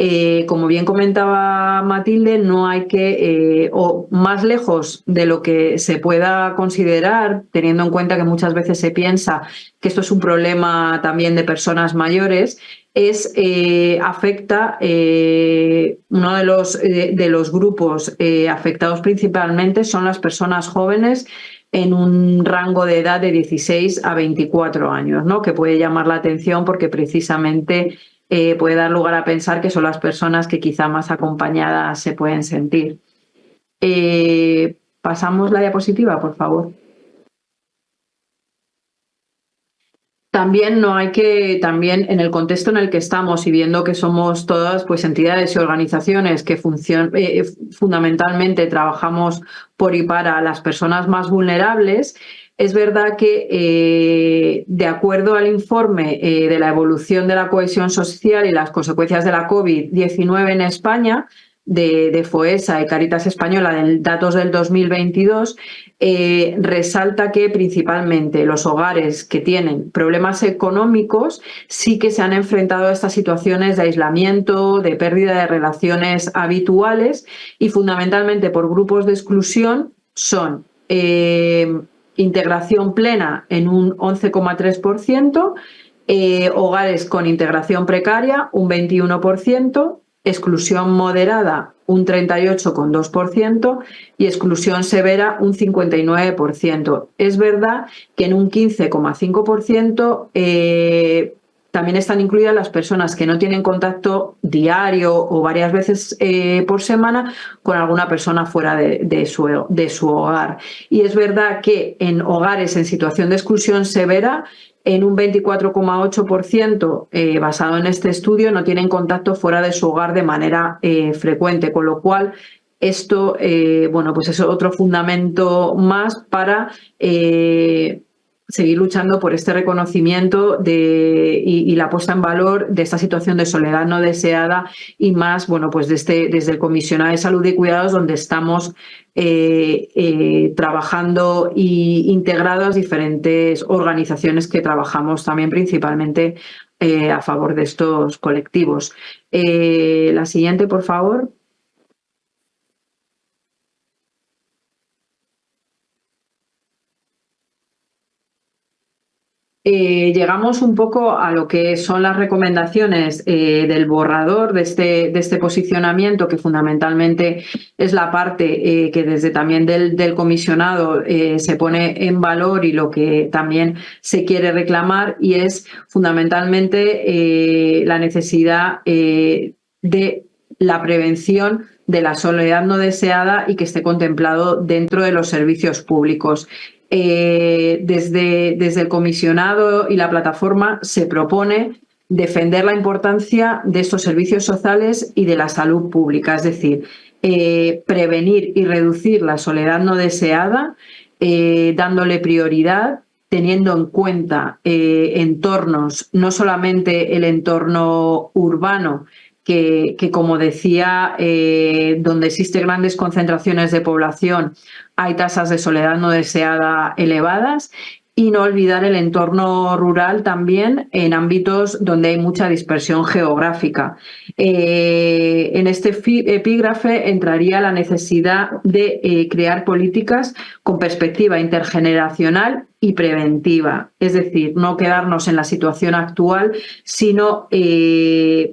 D: como bien comentaba Matilde, no hay que, o más lejos de lo que se pueda considerar, teniendo en cuenta que muchas veces se piensa que esto es un problema también de personas mayores, afecta uno de los grupos afectados principalmente son las personas jóvenes, en un rango de edad de 16 a 24 años, ¿no? Que puede llamar la atención porque precisamente puede dar lugar a pensar que son las personas que quizá más acompañadas se pueden sentir. Pasamos la diapositiva, por favor. También también en el contexto en el que estamos, y viendo que somos todas entidades y organizaciones que fundamentalmente trabajamos por y para las personas más vulnerables, es verdad que, de acuerdo al informe de la evolución de la cohesión social y las consecuencias de la COVID-19 en España, de FOESA y Cáritas Española, de datos del 2022, resalta que principalmente los hogares que tienen problemas económicos sí que se han enfrentado a estas situaciones de aislamiento, de pérdida de relaciones habituales, y fundamentalmente por grupos de exclusión son integración plena en un 11,3%, hogares con integración precaria un 21%, exclusión moderada un 38,2% y exclusión severa un 59%. Es verdad que en un 15,5% también están incluidas las personas que no tienen contacto diario o varias veces por semana con alguna persona fuera de su hogar. Y es verdad que en hogares en situación de exclusión severa, en un 24,8% basado en este estudio, no tienen contacto fuera de su hogar de manera frecuente, con lo cual esto bueno, pues es otro fundamento más para seguir luchando por este reconocimiento y la puesta en valor de esta situación de soledad no deseada, y más, bueno, pues desde el Comisionado de Salud y Cuidados, donde estamos trabajando y integradas diferentes organizaciones que trabajamos también principalmente a favor de estos colectivos. La siguiente, por favor. Llegamos un poco a lo que son las recomendaciones del borrador de este posicionamiento, que fundamentalmente es la parte que desde también del comisionado se pone en valor y lo que también se quiere reclamar, y es fundamentalmente la necesidad de la prevención de la soledad no deseada y que esté contemplado dentro de los servicios públicos. Desde el comisionado y la plataforma se propone defender la importancia de estos servicios sociales y de la salud pública, es decir, prevenir y reducir la soledad no deseada, dándole prioridad, teniendo en cuenta entornos, no solamente el entorno urbano, que como decía, donde existen grandes concentraciones de población, hay tasas de soledad no deseada elevadas, y no olvidar el entorno rural también en ámbitos donde hay mucha dispersión geográfica. En este epígrafe entraría la necesidad de crear políticas con perspectiva intergeneracional y preventiva, es decir, no quedarnos en la situación actual, sino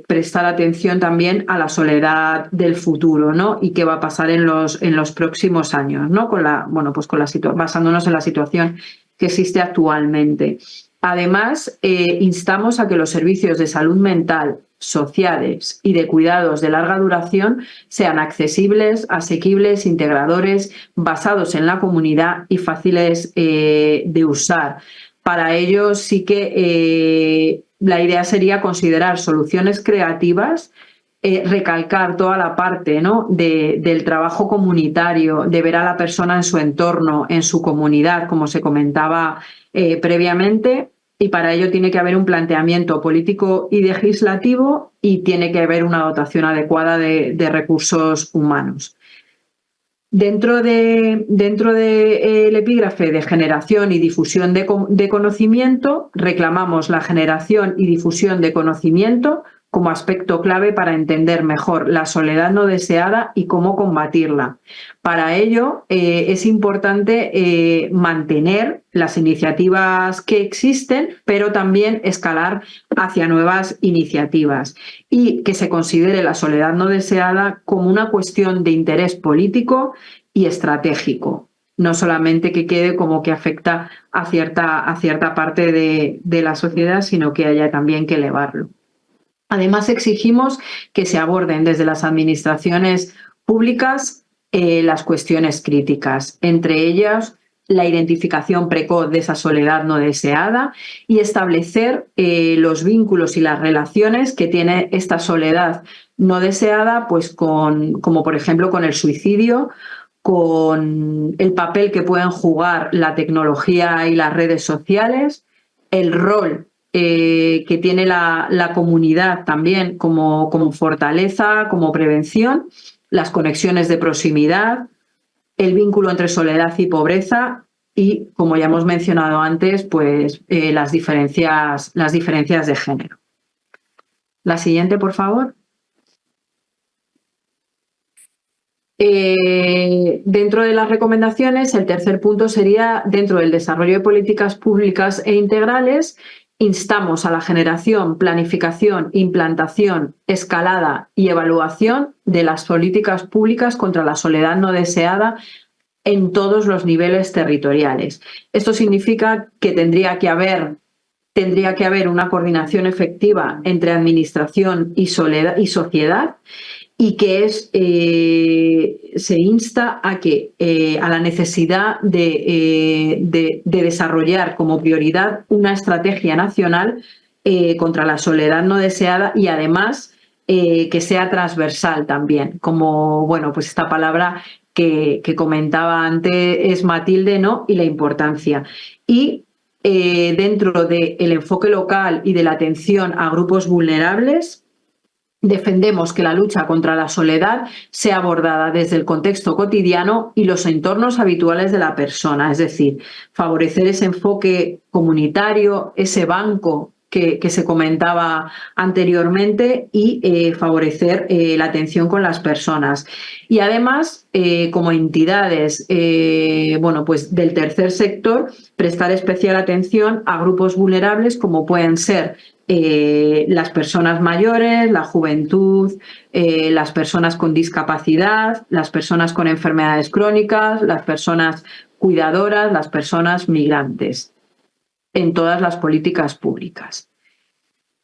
D: prestar atención también a la soledad del futuro, ¿no? Y qué va a pasar en los próximos años, ¿no? Basándonos en la situación que existe actualmente. Además, instamos a que los servicios de salud mental, sociales y de cuidados de larga duración sean accesibles, asequibles, integradores, basados en la comunidad y fáciles de usar. Para ello, sí que la idea sería considerar soluciones creativas, recalcar toda la parte, ¿no?, del trabajo comunitario, de ver a la persona en su entorno, en su comunidad, como se comentaba previamente, y para ello tiene que haber un planteamiento político y legislativo, y tiene que haber una dotación adecuada de recursos humanos. Dentro del epígrafe de generación y difusión de conocimiento, reclamamos la generación y difusión de conocimiento como aspecto clave para entender mejor la soledad no deseada y cómo combatirla. Para ello, es importante mantener las iniciativas que existen, pero también escalar hacia nuevas iniciativas, y que se considere la soledad no deseada como una cuestión de interés político y estratégico, no solamente que quede como que afecta a cierta parte de la sociedad, sino que haya también que elevarlo. Además, exigimos que se aborden desde las administraciones públicas las cuestiones críticas, entre ellas la identificación precoz de esa soledad no deseada, y establecer los vínculos y las relaciones que tiene esta soledad no deseada, pues como por ejemplo con el suicidio, con el papel que pueden jugar la tecnología y las redes sociales, el rol que tiene la comunidad también como fortaleza, como prevención, las conexiones de proximidad, el vínculo entre soledad y pobreza y, como ya hemos mencionado antes, pues las diferencias de género. La siguiente, por favor. Dentro de las recomendaciones, el tercer punto sería, dentro del desarrollo de políticas públicas e integrales, instamos a la generación, planificación, implantación, escalada y evaluación de las políticas públicas contra la soledad no deseada en todos los niveles territoriales. Esto significa que tendría que haber una coordinación efectiva entre administración y sociedad, y que se insta a la necesidad de desarrollar como prioridad una estrategia nacional contra la soledad no deseada y además que sea transversal también, como pues esta palabra que comentaba antes Matilde, ¿no? Y la importancia. Y dentro del enfoque local y de la atención a grupos vulnerables, defendemos que la lucha contra la soledad sea abordada desde el contexto cotidiano y los entornos habituales de la persona, es decir, favorecer ese enfoque comunitario, ese banco que se comentaba anteriormente y favorecer la atención con las personas. Y además, como entidades pues del tercer sector, prestar especial atención a grupos vulnerables como pueden ser las personas mayores, la juventud, las personas con discapacidad, las personas con enfermedades crónicas, las personas cuidadoras, las personas migrantes, en todas las políticas públicas.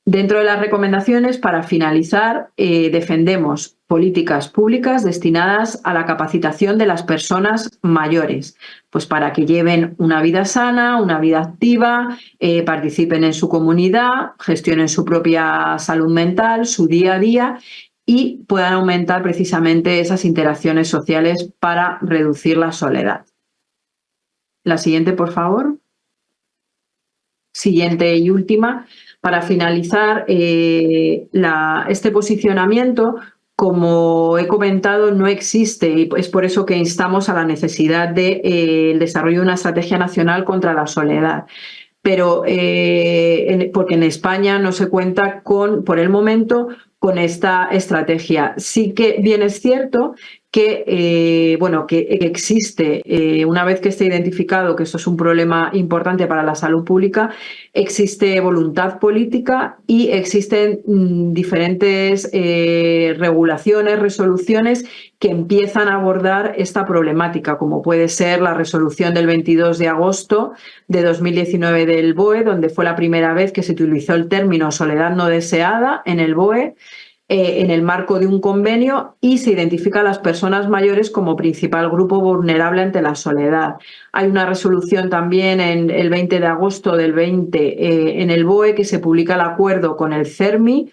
D: Dentro de las recomendaciones, para finalizar, defendemos políticas públicas destinadas a la capacitación de las personas mayores, pues para que lleven una vida sana, una vida activa, participen en su comunidad, gestionen su propia salud mental, su día a día y puedan aumentar precisamente esas interacciones sociales para reducir la soledad. La siguiente, por favor. Siguiente y última. Para finalizar, este posicionamiento, como he comentado, no existe y es por eso que instamos a la necesidad del desarrollo de una estrategia nacional contra la soledad. Pero porque en España no se cuenta por el momento, con esta estrategia. Sí que bien es cierto que existe, una vez que esté identificado que esto es un problema importante para la salud pública, existe voluntad política y existen diferentes regulaciones, resoluciones que empiezan a abordar esta problemática, como puede ser la resolución del 22 de agosto de 2019 del BOE, donde fue la primera vez que se utilizó el término soledad no deseada en el BOE, en el marco de un convenio, y se identifica a las personas mayores como principal grupo vulnerable ante la soledad. Hay una resolución también en el 20 de agosto del 20 en el BOE, que se publica el acuerdo con el CERMI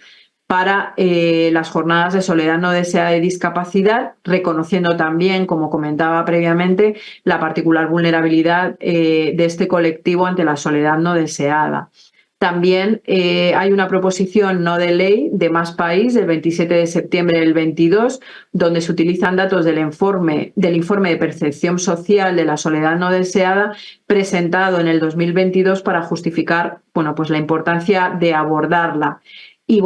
D: para las jornadas de soledad no deseada y discapacidad, reconociendo también, como comentaba previamente, la particular vulnerabilidad de este colectivo ante la soledad no deseada. También hay una proposición no de ley de Más País del 27 de septiembre del 22, donde se utilizan datos del informe de percepción social de la soledad no deseada presentado en el 2022 para justificar pues la importancia de abordarla. Y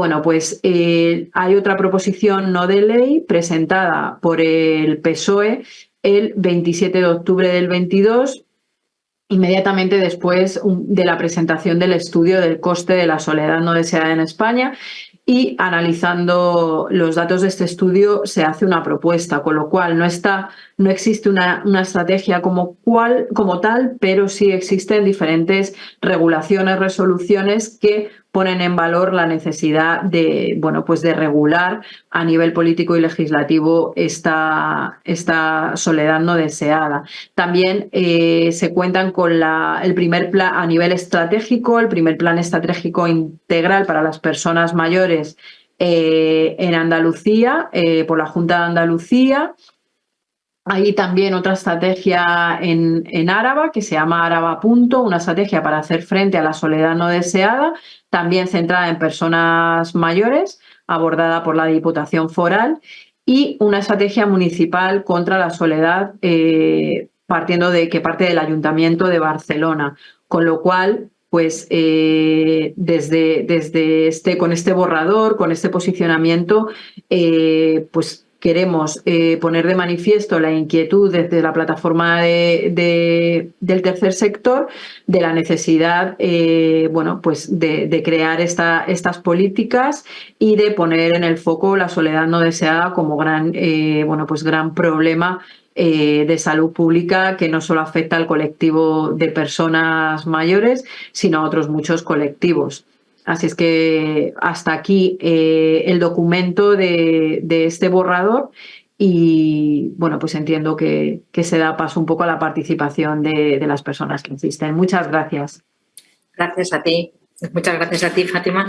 D: hay otra proposición no de ley presentada por el PSOE el 27 de octubre del 22, inmediatamente después de la presentación del estudio del coste de la soledad no deseada en España, y analizando los datos de este estudio se hace una propuesta, con lo cual no existe una estrategia como tal, pero sí existen diferentes regulaciones, resoluciones que ponen en valor la necesidad de regular a nivel político y legislativo esta soledad no deseada. También se cuentan con el primer plan a nivel estratégico, el primer plan estratégico integral para las personas mayores en Andalucía, por la Junta de Andalucía, Hay también otra estrategia en Áraba que se llama Áraba Punto, una estrategia para hacer frente a la soledad no deseada, también centrada en personas mayores, abordada por la Diputación Foral, y una estrategia municipal contra la soledad partiendo de que parte del Ayuntamiento de Barcelona, con lo cual pues con este borrador, con este posicionamiento, pues queremos poner de manifiesto la inquietud desde la plataforma del tercer sector de la necesidad pues de crear estas políticas y de poner en el foco la soledad no deseada como gran problema de salud pública que no solo afecta al colectivo de personas mayores, sino a otros muchos colectivos. Así es que hasta aquí el documento de este borrador y bueno, pues entiendo que se da paso un poco a la participación de las personas que insisten. Muchas gracias.
B: Gracias a ti. Muchas gracias a ti, Fátima.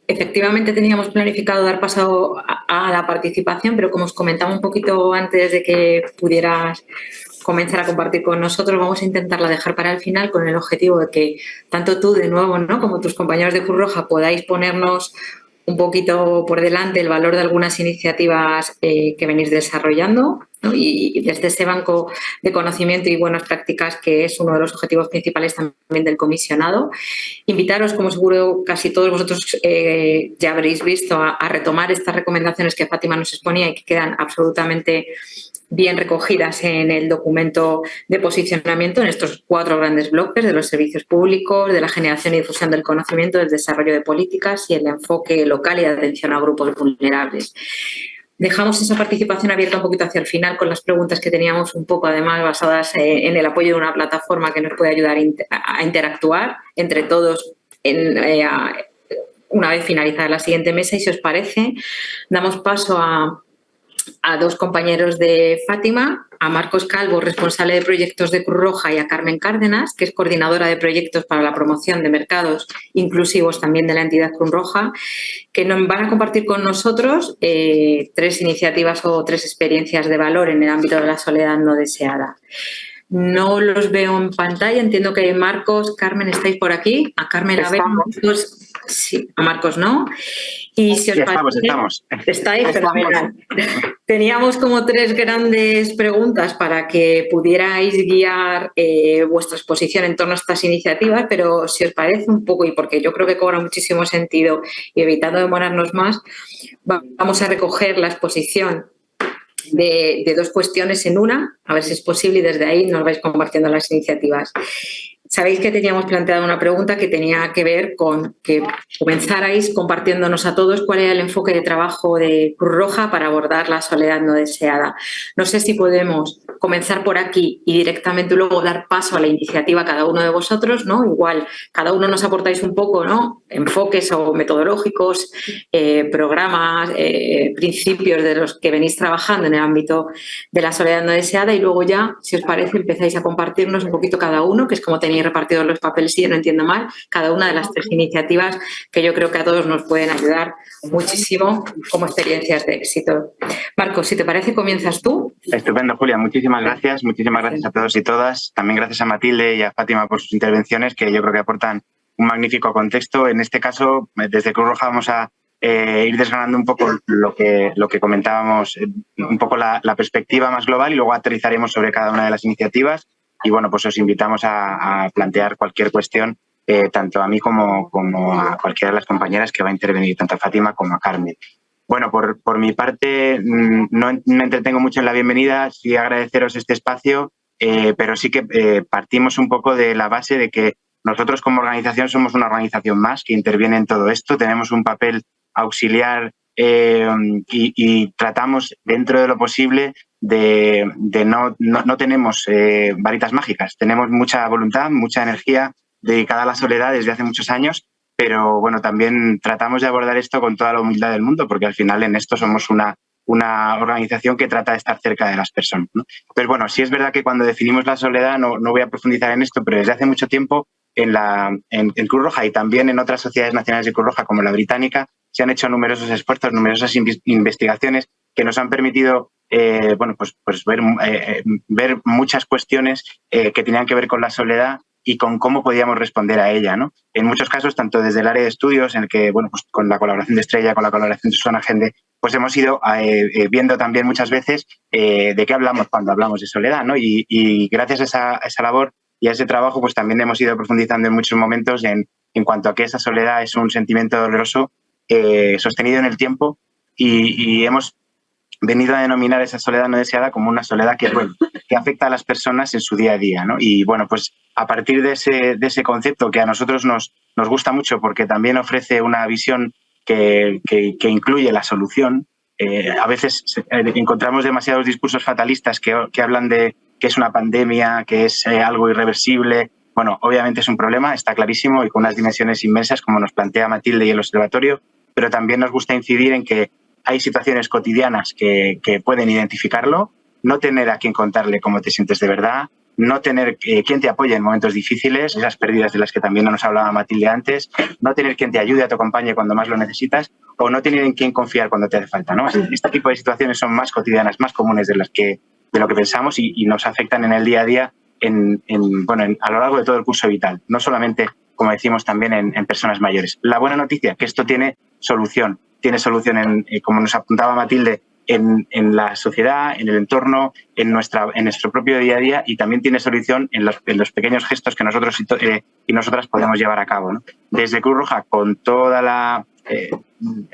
B: Efectivamente teníamos planificado dar paso a la participación, pero como os comentaba un poquito antes de que pudieras comenzar a compartir con nosotros, vamos a intentarla dejar para el final con el objetivo de que tanto tú de nuevo, ¿no?, como tus compañeros de Cruz Roja podáis ponernos un poquito por delante el valor de algunas iniciativas que venís desarrollando, ¿no? Y desde ese banco de conocimiento y buenas prácticas que es uno de los objetivos principales también del comisionado. Invitaros, como seguro casi todos vosotros ya habréis visto, a retomar estas recomendaciones que Fátima nos exponía y que quedan absolutamente bien recogidas en el documento de posicionamiento en estos 4 grandes bloques de los servicios públicos, de la generación y difusión del conocimiento, del desarrollo de políticas y el enfoque local y de atención a grupos vulnerables. Dejamos esa participación abierta un poquito hacia el final con las preguntas que teníamos un poco además basadas en el apoyo de una plataforma que nos puede ayudar a interactuar entre todos una vez finalizada la siguiente mesa y si os parece damos paso a 2 compañeros de Fátima, a Marcos Calvo, responsable de proyectos de Cruz Roja, y a Carmen Cárdenas, que es coordinadora de proyectos para la promoción de mercados inclusivos también de la entidad Cruz Roja, que nos van a compartir con nosotros 3 iniciativas o 3 experiencias de valor en el ámbito de la soledad no deseada. No los veo en pantalla, entiendo que Marcos, Carmen, ¿estáis por aquí? A Carmen la vemos, sí, a Marcos no. Y si os parece,
E: estamos.
B: ¿Estáis? Fenomenal. Teníamos como 3 grandes preguntas para que pudierais guiar vuestra exposición en torno a estas iniciativas, pero si os parece un poco, y porque yo creo que cobra muchísimo sentido y evitando demorarnos más, vamos a recoger la exposición de 2 cuestiones en una, a ver si es posible, y desde ahí nos vais compartiendo las iniciativas. Sabéis que teníamos planteado una pregunta que tenía que ver con que comenzarais compartiéndonos a todos cuál era el enfoque de trabajo de Cruz Roja para abordar la soledad no deseada. No sé si podemos comenzar por aquí y directamente luego dar paso a la iniciativa cada uno de vosotros, ¿no? Igual cada uno nos aportáis un poco, ¿no?, enfoques o metodológicos, programas, principios de los que venís trabajando en el ámbito de la soledad no deseada y luego ya, si os parece, empezáis a compartirnos un poquito cada uno, que es como tenéis repartidos los papeles, si yo no entiendo mal, cada una de las 3 iniciativas que yo creo que a todos nos pueden ayudar muchísimo como experiencias de éxito. Marcos, si te parece, comienzas tú.
E: Estupendo, Julia. Muchísimas gracias a todos y todas. También gracias a Matilde y a Fátima por sus intervenciones, que yo creo que aportan un magnífico contexto. En este caso, desde Cruz Roja vamos a ir desgranando un poco lo que comentábamos, un poco la perspectiva más global y luego aterrizaremos sobre cada una de las iniciativas. Y bueno, pues os invitamos a plantear cualquier cuestión, tanto a mí como a cualquiera de las compañeras que va a intervenir, tanto a Fátima como a Carmen. Bueno, por mi parte, no me entretengo mucho en la bienvenida, sí agradeceros este espacio, pero sí que partimos un poco de la base de que nosotros como organización somos una organización más que interviene en todo esto, tenemos un papel auxiliar y tratamos dentro de lo posible no tenemos varitas mágicas, tenemos mucha voluntad, mucha energía dedicada a la soledad desde hace muchos años, pero bueno, también tratamos de abordar esto con toda la humildad del mundo, porque al final en esto somos una organización que trata de estar cerca de las personas, ¿no? Pues bueno, sí es verdad que cuando definimos la soledad, no voy a profundizar en esto, pero desde hace mucho tiempo en Cruz Roja y también en otras sociedades nacionales de Cruz Roja como la británica se han hecho numerosos esfuerzos, numerosas investigaciones que nos han permitido ver muchas cuestiones que tenían que ver con la soledad y con cómo podíamos responder a ella, ¿no? En muchos casos, tanto desde el área de estudios, en el que, bueno, pues con la colaboración de Estrella, con la colaboración de Susana Gende, pues hemos ido viendo también muchas veces de qué hablamos cuando hablamos de soledad, ¿no? Y gracias a esa labor y a ese trabajo, pues también hemos ido profundizando en muchos momentos en cuanto a que esa soledad es un sentimiento doloroso sostenido en el tiempo y hemos venido a denominar esa soledad no deseada como una soledad que afecta a las personas en su día a día, ¿no? Y bueno, pues a partir de ese concepto que a nosotros nos gusta mucho porque también ofrece una visión que incluye la solución, a veces encontramos demasiados discursos fatalistas que hablan de que es una pandemia, que es algo irreversible. Bueno, obviamente es un problema, está clarísimo y con unas dimensiones inmensas como nos plantea Matilde y el observatorio, pero también nos gusta incidir en que hay situaciones cotidianas que pueden identificarlo, no tener a quien contarle cómo te sientes de verdad, no tener quien te apoye en momentos difíciles, esas pérdidas de las que también nos hablaba Matilde antes, no tener quien te ayude, te acompañe cuando más lo necesitas o no tener en quién confiar cuando te hace falta, ¿no? Este tipo de situaciones son más cotidianas, más comunes de lo que pensamos y nos afectan en el día a día a lo largo de todo el curso vital, no solamente, como decimos, también en personas mayores. La buena noticia, que esto tiene solución como nos apuntaba Matilde, en la sociedad, en el entorno, en nuestro propio día a día y también tiene solución en los pequeños gestos que nosotros y nosotras podemos llevar a cabo, ¿no? Desde Cruz Roja, con toda la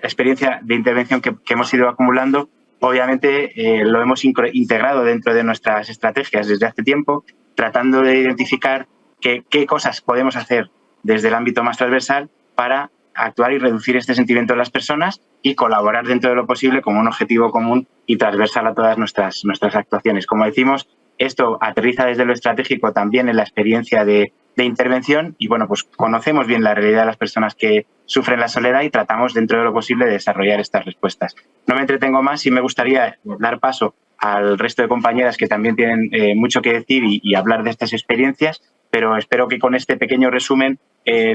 E: experiencia de intervención que hemos ido acumulando, obviamente lo hemos integrado dentro de nuestras estrategias desde hace tiempo, tratando de identificar qué cosas podemos hacer desde el ámbito más transversal para actuar y reducir este sentimiento de las personas y colaborar dentro de lo posible como un objetivo común y transversal a todas nuestras actuaciones. Como decimos, esto aterriza desde lo estratégico también en la experiencia de intervención y, bueno, pues conocemos bien la realidad de las personas que sufren la soledad y tratamos dentro de lo posible de desarrollar estas respuestas. No me entretengo más y me gustaría dar paso al resto de compañeras que también tienen mucho que decir y hablar de estas experiencias, pero espero que con este pequeño resumen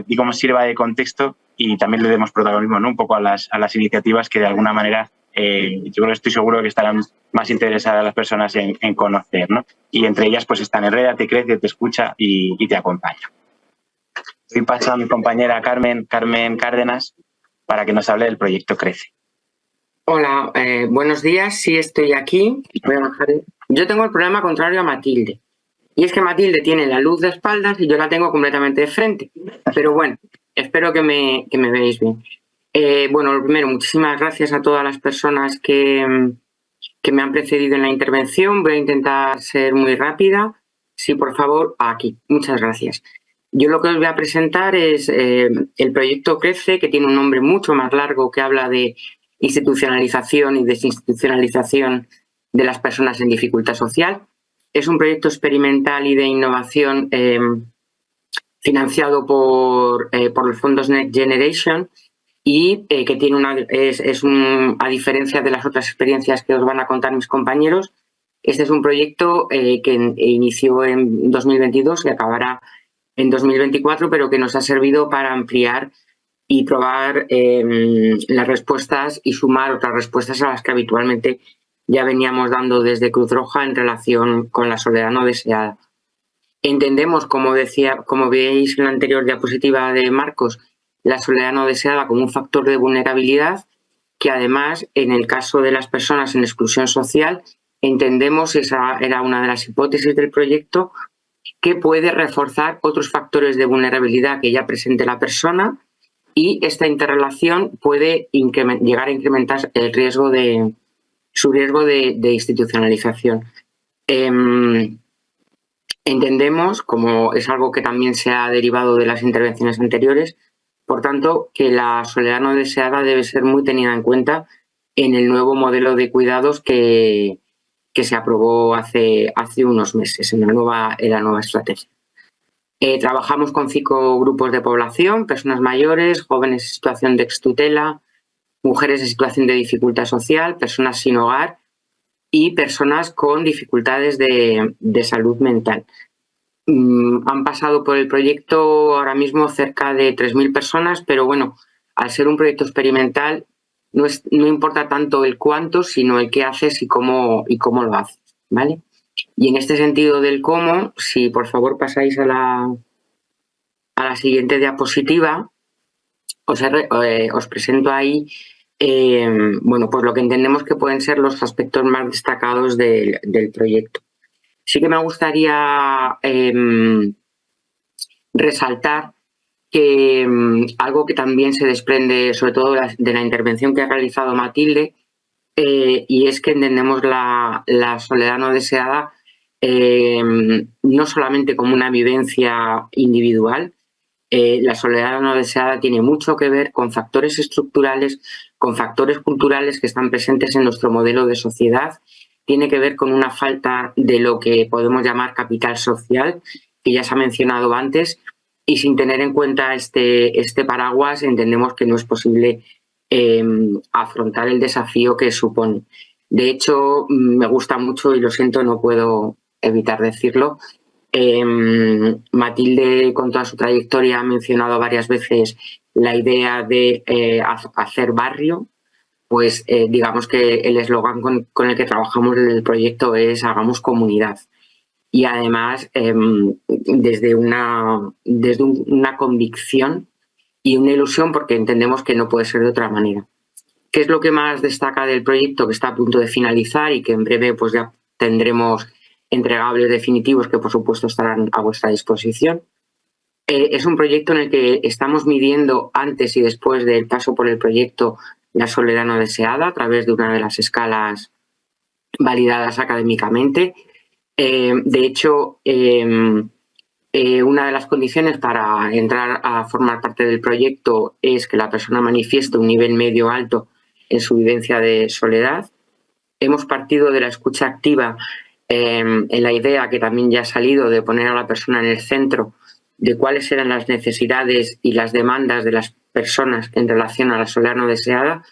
E: digamos, sirva de contexto y también le demos protagonismo, ¿no? Un poco a las iniciativas que de alguna manera yo creo que estoy seguro que estarán más interesadas las personas en conocer, ¿no? Y entre ellas pues están Enrédate, Crece, Te Escucha y Te Acompaña. Doy paso a mi compañera Carmen Cárdenas para que nos hable del proyecto Crece.
F: Hola, buenos días, sí estoy aquí. Voy a bajar. Yo tengo el problema contrario a Matilde. Y es que Matilde tiene la luz de espaldas y yo la tengo completamente de frente. Pero bueno, espero que me veáis bien. Bueno, lo primero, muchísimas gracias a todas las personas que me han precedido en la intervención. Voy a intentar ser muy rápida. Sí, por favor, aquí. Muchas gracias. Yo lo que os voy a presentar es el proyecto Crece, que tiene un nombre mucho más largo que habla de institucionalización y desinstitucionalización de las personas en dificultad social. Es un proyecto experimental y de innovación financiado por los fondos Next Generation y que tiene a diferencia de las otras experiencias que os van a contar mis compañeros, este es un proyecto que inició en 2022 y acabará en 2024, pero que nos ha servido para ampliar y probar las respuestas y sumar otras respuestas a las que habitualmente ya veníamos dando desde Cruz Roja en relación con la soledad no deseada. Entendemos, como veis en la anterior diapositiva de Marcos, la soledad no deseada como un factor de vulnerabilidad que además, en el caso de las personas en exclusión social, entendemos, esa era una de las hipótesis del proyecto, que puede reforzar otros factores de vulnerabilidad que ya presente la persona y esta interrelación puede llegar a incrementar su riesgo de institucionalización. Entendemos, como es algo que también se ha derivado de las intervenciones anteriores, por tanto, que la soledad no deseada debe ser muy tenida en cuenta en el nuevo modelo de cuidados que se aprobó hace unos meses en la nueva estrategia. Trabajamos con 5 grupos de población: personas mayores, jóvenes en situación de extutela, mujeres en situación de dificultad social, personas sin hogar y personas con dificultades de salud mental. Han pasado por el proyecto ahora mismo cerca de 3.000 personas, pero bueno, al ser un proyecto experimental no importa tanto el cuánto, sino el qué haces y cómo lo haces, ¿vale? Y en este sentido del cómo, si por favor pasáis a la siguiente diapositiva, os presento ahí bueno, pues lo que entendemos que pueden ser los aspectos más destacados del proyecto. Sí que me gustaría resaltar que algo que también se desprende, sobre todo de la intervención que ha realizado Matilde, y es que entendemos la soledad no deseada no solamente como una vivencia individual. La soledad no deseada tiene mucho que ver con factores estructurales, con factores culturales que están presentes en nuestro modelo de sociedad. Tiene que ver con una falta de lo que podemos llamar capital social, que ya se ha mencionado antes, y sin tener en cuenta este paraguas entendemos que no es posible afrontar el desafío que supone. De hecho, me gusta mucho, y lo siento, no puedo evitar decirlo, Matilde, con toda su trayectoria, ha mencionado varias veces la idea de hacer barrio. Pues digamos que el eslogan con el que trabajamos desde el proyecto es hagamos comunidad. Y además desde una convicción y una ilusión, porque entendemos que no puede ser de otra manera. ¿Qué es lo que más destaca del proyecto, que está a punto de finalizar y que en breve pues ya tendremos entregables definitivos que por supuesto estarán a vuestra disposición? Es un proyecto en el que estamos midiendo antes y después del paso por el proyecto la soledad no deseada a través de una de las escalas validadas académicamente. De hecho, una de las condiciones para entrar a formar parte del proyecto es que la persona manifieste un nivel medio alto en su vivencia de soledad. Hemos partido de la escucha activa en la idea, que también ya ha salido, de poner a la persona en el centro de cuáles eran las necesidades y las demandas de las personas en relación a la soledad no deseada,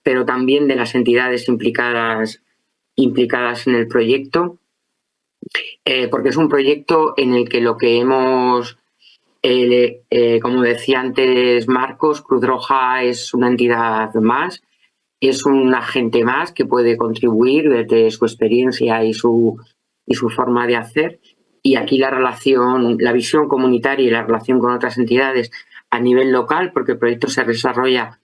F: pero también de las entidades implicadas en el proyecto, porque es un proyecto en el que lo que hemos, como decía antes Marcos, Cruz Roja es una entidad más, es un agente más que puede contribuir desde su experiencia y su forma de hacer. Y aquí la visión comunitaria y la relación con otras entidades a nivel local, porque el proyecto se desarrolla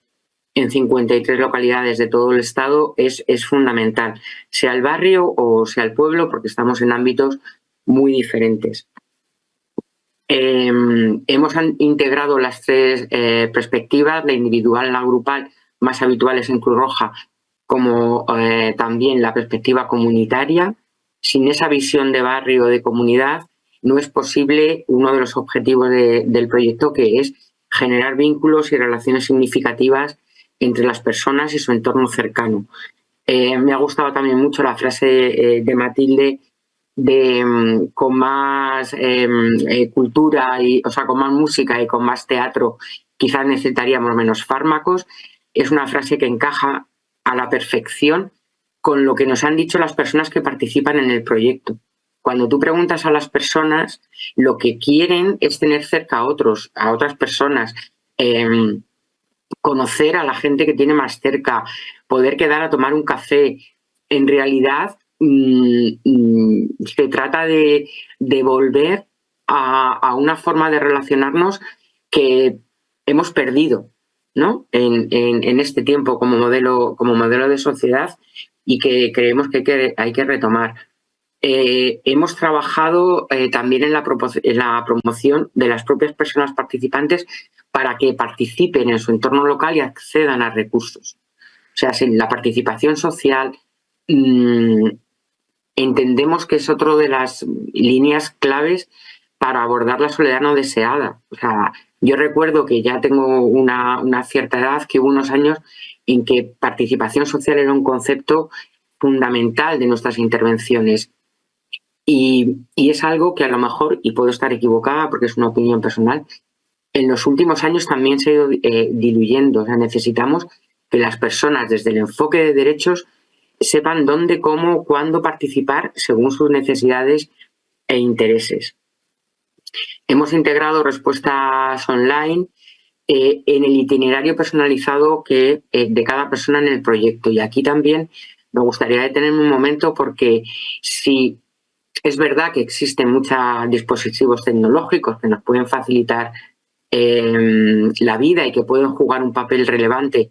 F: en 53 localidades de todo el estado, es fundamental, sea el barrio o sea el pueblo, porque estamos en ámbitos muy diferentes. Hemos integrado las tres perspectivas, la individual, la grupal, más habituales en Cruz Roja, como también la perspectiva comunitaria. Sin esa visión de barrio, de comunidad, no es posible uno de los objetivos del proyecto, que es generar vínculos y relaciones significativas entre las personas y su entorno cercano. Me ha gustado también mucho la frase de Matilde de con más cultura, con más música y con más teatro quizás necesitaríamos menos fármacos. Es una frase que encaja a la perfección con lo que nos han dicho las personas que participan en el proyecto. Cuando tú preguntas a las personas, lo que quieren es tener cerca a otras personas, conocer a la gente que tiene más cerca, poder quedar a tomar un café. En realidad, se trata de volver a una forma de relacionarnos que hemos perdido, ¿no? en este tiempo como modelo de sociedad, y que creemos que hay que retomar. Hemos trabajado también en la promoción de las propias personas participantes para que participen en su entorno local y accedan a recursos. O sea, la participación social entendemos que es otra de las líneas claves para abordar la soledad no deseada. O sea, yo recuerdo que ya tengo una cierta edad, que hubo unos años en que participación social era un concepto fundamental de nuestras intervenciones. Y es algo que a lo mejor, y puedo estar equivocada porque es una opinión personal, en los últimos años también se ha ido diluyendo. O sea, necesitamos que las personas, desde el enfoque de derechos, sepan dónde, cómo, cuándo participar según sus necesidades e intereses. Hemos integrado respuestas online en el itinerario personalizado de cada persona en el proyecto. Y aquí también me gustaría detenerme un momento, porque si es verdad que existen muchos dispositivos tecnológicos que nos pueden facilitar la vida y que pueden jugar un papel relevante,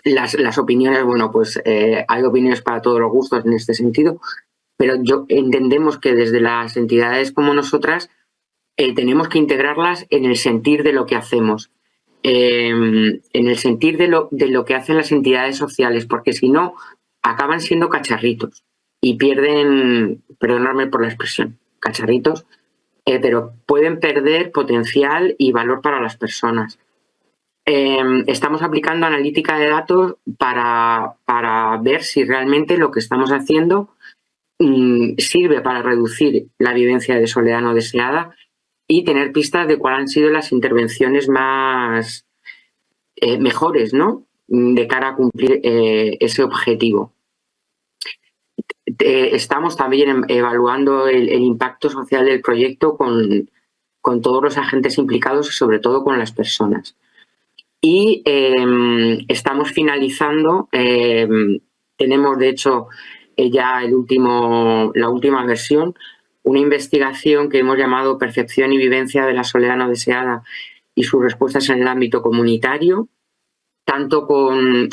F: las opiniones, bueno, pues hay opiniones para todos los gustos en este sentido, pero entendemos que desde las entidades como nosotras tenemos que integrarlas en el sentir de lo que hacemos, en el sentir de lo que hacen las entidades sociales, porque si no, acaban siendo cacharritos y pierden, perdonadme por la expresión, cacharritos, pero pueden perder potencial y valor para las personas. Estamos aplicando analítica de datos para ver si realmente lo que estamos haciendo sirve para reducir la vivencia de soledad no deseada y tener pistas de cuáles han sido las intervenciones más mejores, ¿no?, de cara a cumplir ese objetivo. Estamos también evaluando el impacto social del proyecto con todos los agentes implicados y sobre todo con las personas. Y estamos finalizando, tenemos de hecho ya la última versión, una investigación que hemos llamado Percepción y vivencia de la soledad no deseada y sus respuestas en el ámbito comunitario, tanto con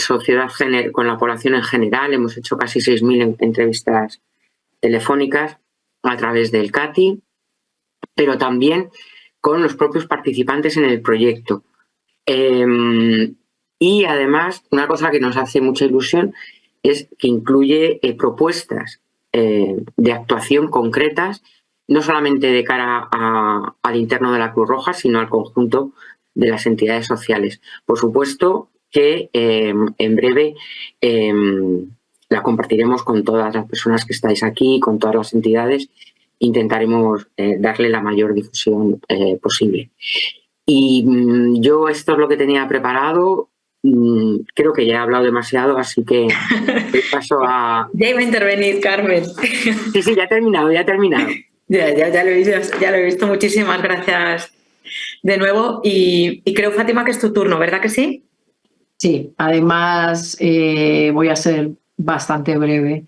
F: con la población en general. Hemos hecho casi 6.000 entrevistas telefónicas a través del CATI, pero también con los propios participantes en el proyecto. Y además, una cosa que nos hace mucha ilusión es que incluye propuestas de actuación concretas, no solamente de cara al interno de la Cruz Roja, sino al conjunto de las entidades sociales. Por supuesto que en breve la compartiremos con todas las personas que estáis aquí, con todas las entidades. Intentaremos darle la mayor difusión posible. Y yo esto es lo que tenía preparado. Creo que ya he hablado demasiado, así que paso a...
B: Ya iba a intervenir, Carmen.
F: Sí, ya he terminado. Ya
B: lo he visto. Muchísimas gracias de nuevo. Y creo, Fátima, que es tu turno, ¿verdad que sí?
D: Sí, además voy a ser bastante breve.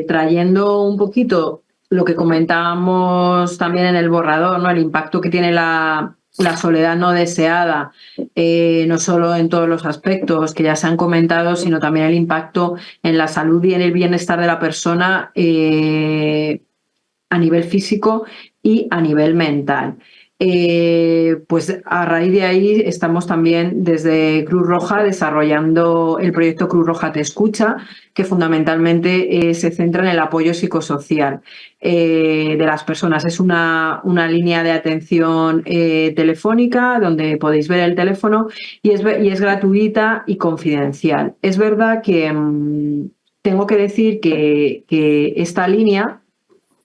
D: Trayendo un poquito lo que comentábamos también en el borrador, ¿no?, el impacto que tiene la soledad no deseada, no solo en todos los aspectos que ya se han comentado, sino también el impacto en la salud y en el bienestar de la persona a nivel físico y a nivel mental. Pues a raíz de ahí estamos también desde Cruz Roja desarrollando el proyecto Cruz Roja Te Escucha, que fundamentalmente se centra en el apoyo psicosocial de las personas. Es una línea de atención telefónica donde podéis ver el teléfono y es gratuita y confidencial. Es verdad que tengo que decir que esta línea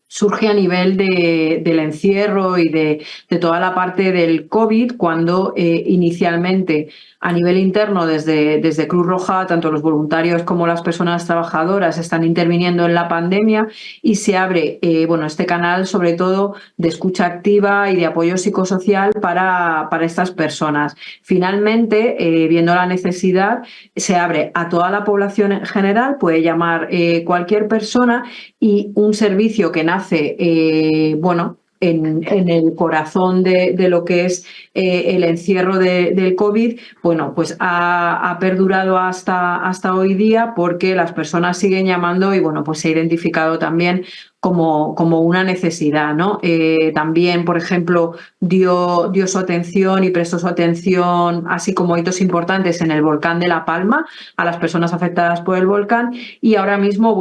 D: surge a nivel del encierro y de toda la parte del COVID, cuando inicialmente a nivel interno desde Cruz Roja, tanto los voluntarios como las personas trabajadoras están interviniendo en la pandemia y se abre este canal sobre todo de escucha activa y de apoyo psicosocial para estas personas. Finalmente, viendo la necesidad, se abre a toda la población en general, puede llamar cualquier persona, y un servicio que nace en el corazón de lo que es el encierro del COVID, pues ha perdurado hasta hoy día, porque las personas siguen llamando y pues se ha identificado también como una necesidad, ¿no? También, por ejemplo, dio su atención y prestó su atención, así como hitos importantes, en el volcán de La Palma, a las personas afectadas por el volcán, y ahora mismo,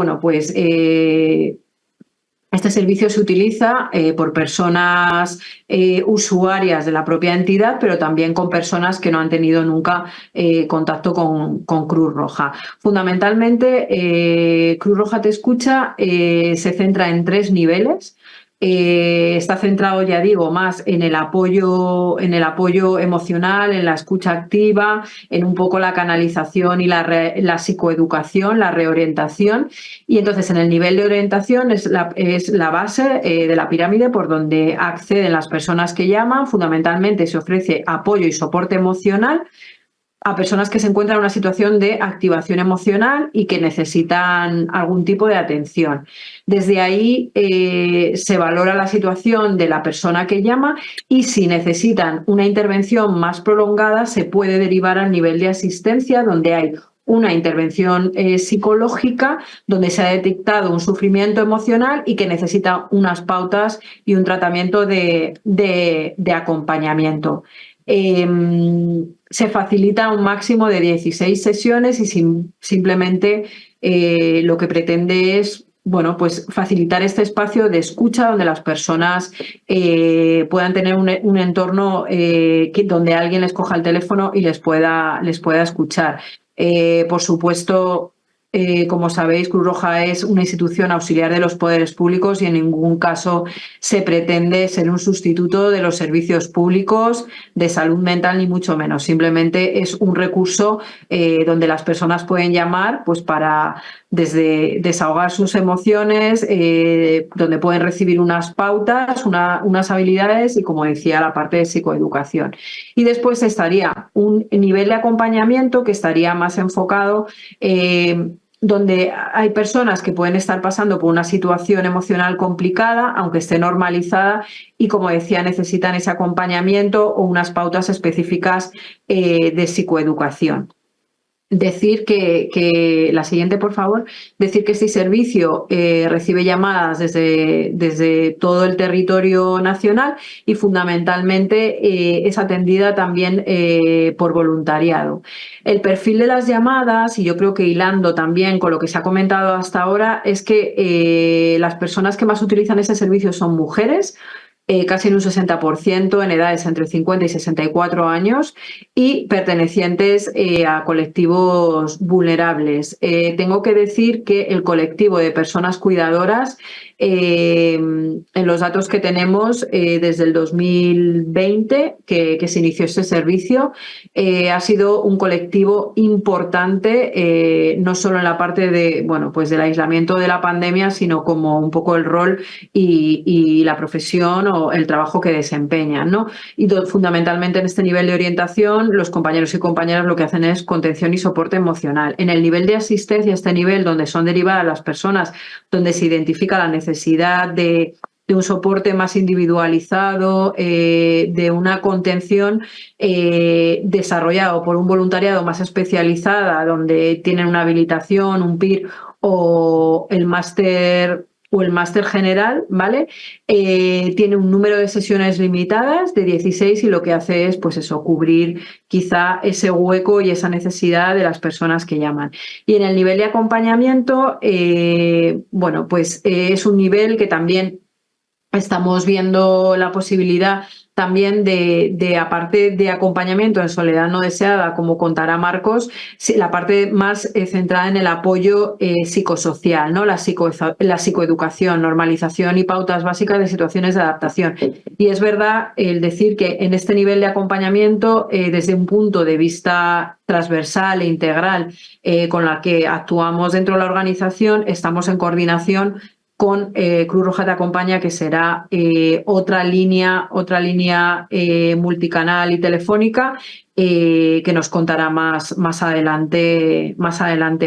D: este servicio se utiliza por personas usuarias de la propia entidad, pero también con personas que no han tenido nunca contacto con Cruz Roja. Fundamentalmente, Cruz Roja Te Escucha se centra en 3 niveles. está centrado, ya digo, más en el apoyo emocional, en la escucha activa, en un poco la canalización y la psicoeducación, la reorientación. Y entonces en el nivel de orientación es la base de la pirámide por donde acceden las personas que llaman. Fundamentalmente se ofrece apoyo y soporte emocional a personas que se encuentran en una situación de activación emocional y que necesitan algún tipo de atención. Desde ahí se valora la situación de la persona que llama y si necesitan una intervención más prolongada se puede derivar al nivel de asistencia, donde hay una intervención psicológica donde se ha detectado un sufrimiento emocional y que necesita unas pautas y un tratamiento de acompañamiento. Se facilita un máximo de 16 sesiones y simplemente lo que pretende es pues facilitar este espacio de escucha donde las personas puedan tener un entorno donde alguien les coja el teléfono y les pueda escuchar. Por supuesto, como sabéis, Cruz Roja es una institución auxiliar de los poderes públicos y en ningún caso se pretende ser un sustituto de los servicios públicos de salud mental, ni mucho menos. Simplemente es un recurso donde las personas pueden llamar pues para desde desahogar sus emociones, donde pueden recibir unas pautas, unas habilidades y, como decía, la parte de psicoeducación. Y después estaría un nivel de acompañamiento que estaría más enfocado donde hay personas que pueden estar pasando por una situación emocional complicada, aunque esté normalizada, y, como decía, necesitan ese acompañamiento o unas pautas específicas de psicoeducación. Decir que la siguiente, por favor, decir que este servicio recibe llamadas desde todo el territorio nacional y fundamentalmente es atendida también por voluntariado. El perfil de las llamadas, y yo creo que hilando también con lo que se ha comentado hasta ahora, es que las personas que más utilizan ese servicio son mujeres, casi en un 60% en edades entre 50 y 64 años y pertenecientes a colectivos vulnerables. Tengo que decir que el colectivo de personas cuidadoras, en los datos que tenemos desde el 2020 que se inició este servicio, ha sido un colectivo importante, no solo en la parte del aislamiento de la pandemia, sino como un poco el rol y la profesión o el trabajo que desempeñan, ¿no? Y fundamentalmente en este nivel de orientación, los compañeros y compañeras lo que hacen es contención y soporte emocional. En el nivel de asistencia, este nivel donde son derivadas las personas, donde se identifica la necesidad de un soporte más individualizado, de una contención desarrollado por un voluntariado más especializada, donde tienen una habilitación, un PIR o el máster general, ¿vale? Tiene un número de sesiones limitadas de 16 y lo que hace es, pues eso, cubrir quizá ese hueco y esa necesidad de las personas que llaman. Y en el nivel de acompañamiento, es un nivel que también estamos viendo la posibilidad también de aparte de acompañamiento en soledad no deseada, como contará Marcos, la parte más centrada en el apoyo psicosocial, ¿no? La psicoeducación, normalización y pautas básicas de situaciones de adaptación. Y es verdad el decir que en este nivel de acompañamiento, desde un punto de vista transversal e integral con la que actuamos dentro de la organización, estamos en coordinación con Cruz Roja Te Acompaña, que será otra línea multicanal y telefónica que nos contará más adelante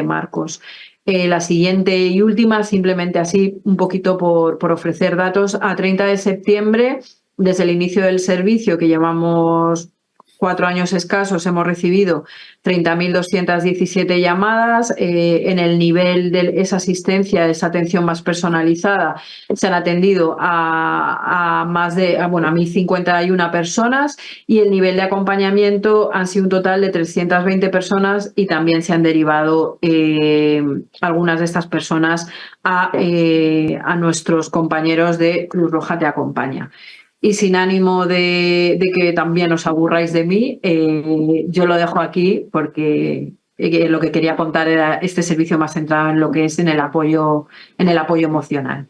D: Marcos. La siguiente y última, simplemente así un poquito por ofrecer datos, a 30 de septiembre, desde el inicio del servicio, que llevamos 4 años escasos, hemos recibido 30.217 llamadas. En el nivel de esa asistencia, esa atención más personalizada, se han atendido a 1.051 personas y el nivel de acompañamiento han sido un total de 320 personas y también se han derivado algunas de estas personas a nuestros compañeros de Cruz Roja Te Acompaña. Y sin ánimo de que también os aburráis de mí, yo lo dejo aquí porque lo que quería contar era este servicio más centrado en lo que es en el apoyo emocional.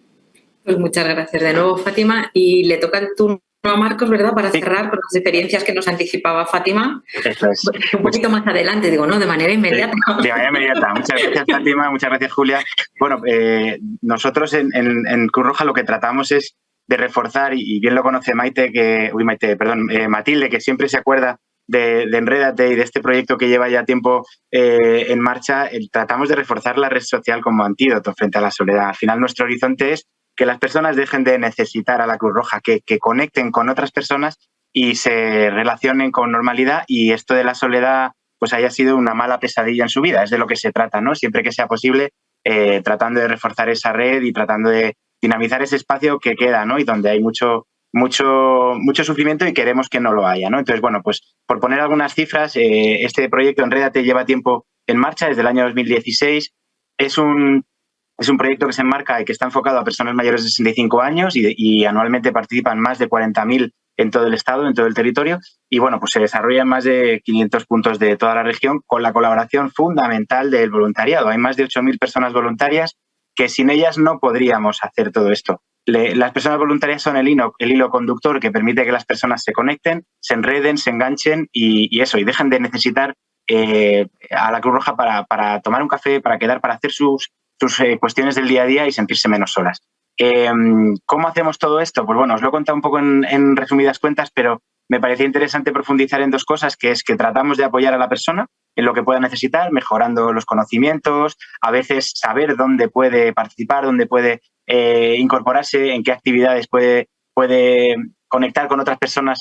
B: Pues muchas gracias de nuevo, Fátima. Y le toca el turno a Marcos, ¿verdad? Para cerrar con las experiencias que nos anticipaba Fátima.
E: Eso es.
B: Un poquito más adelante, digo, ¿no? De manera inmediata.
E: De manera inmediata. Muchas gracias, Fátima. Muchas gracias, Julia. Bueno, nosotros en Cruz Roja lo que tratamos es de reforzar, y bien lo conoce Matilde, que siempre se acuerda de Enrédate y de este proyecto que lleva ya tiempo en marcha. Tratamos de reforzar la red social como antídoto frente a la soledad. Al final, nuestro horizonte es que las personas dejen de necesitar a la Cruz Roja, que conecten con otras personas y se relacionen con normalidad, y esto de la soledad pues haya sido una mala pesadilla en su vida. Es de lo que se trata, ¿no? Siempre que sea posible, tratando de reforzar esa red y tratando de dinamizar ese espacio que queda, ¿no? Y donde hay mucho sufrimiento y queremos que no lo haya, ¿no? Entonces, bueno, pues por poner algunas cifras, este proyecto Enrédate lleva tiempo en marcha desde el año 2016. Es un proyecto que se enmarca y que está enfocado a personas mayores de 65 años y anualmente participan más de 40.000 en todo el estado, en todo el territorio, y bueno, pues se desarrolla en más de 500 puntos de toda la región con la colaboración fundamental del voluntariado. Hay más de 8.000 personas voluntarias que sin ellas no podríamos hacer todo esto. Las personas voluntarias son el hilo conductor que permite que las personas se conecten, se enreden, se enganchen y dejen de necesitar a la Cruz Roja para tomar un café, para quedar, para hacer sus cuestiones del día a día y sentirse menos solas. ¿Cómo hacemos todo esto? Pues bueno, os lo he contado un poco en resumidas cuentas, pero me parecía interesante profundizar en dos cosas, que es que tratamos de apoyar a la persona en lo que pueda necesitar, mejorando los conocimientos, a veces saber dónde puede participar, dónde puede incorporarse, en qué actividades puede conectar con otras personas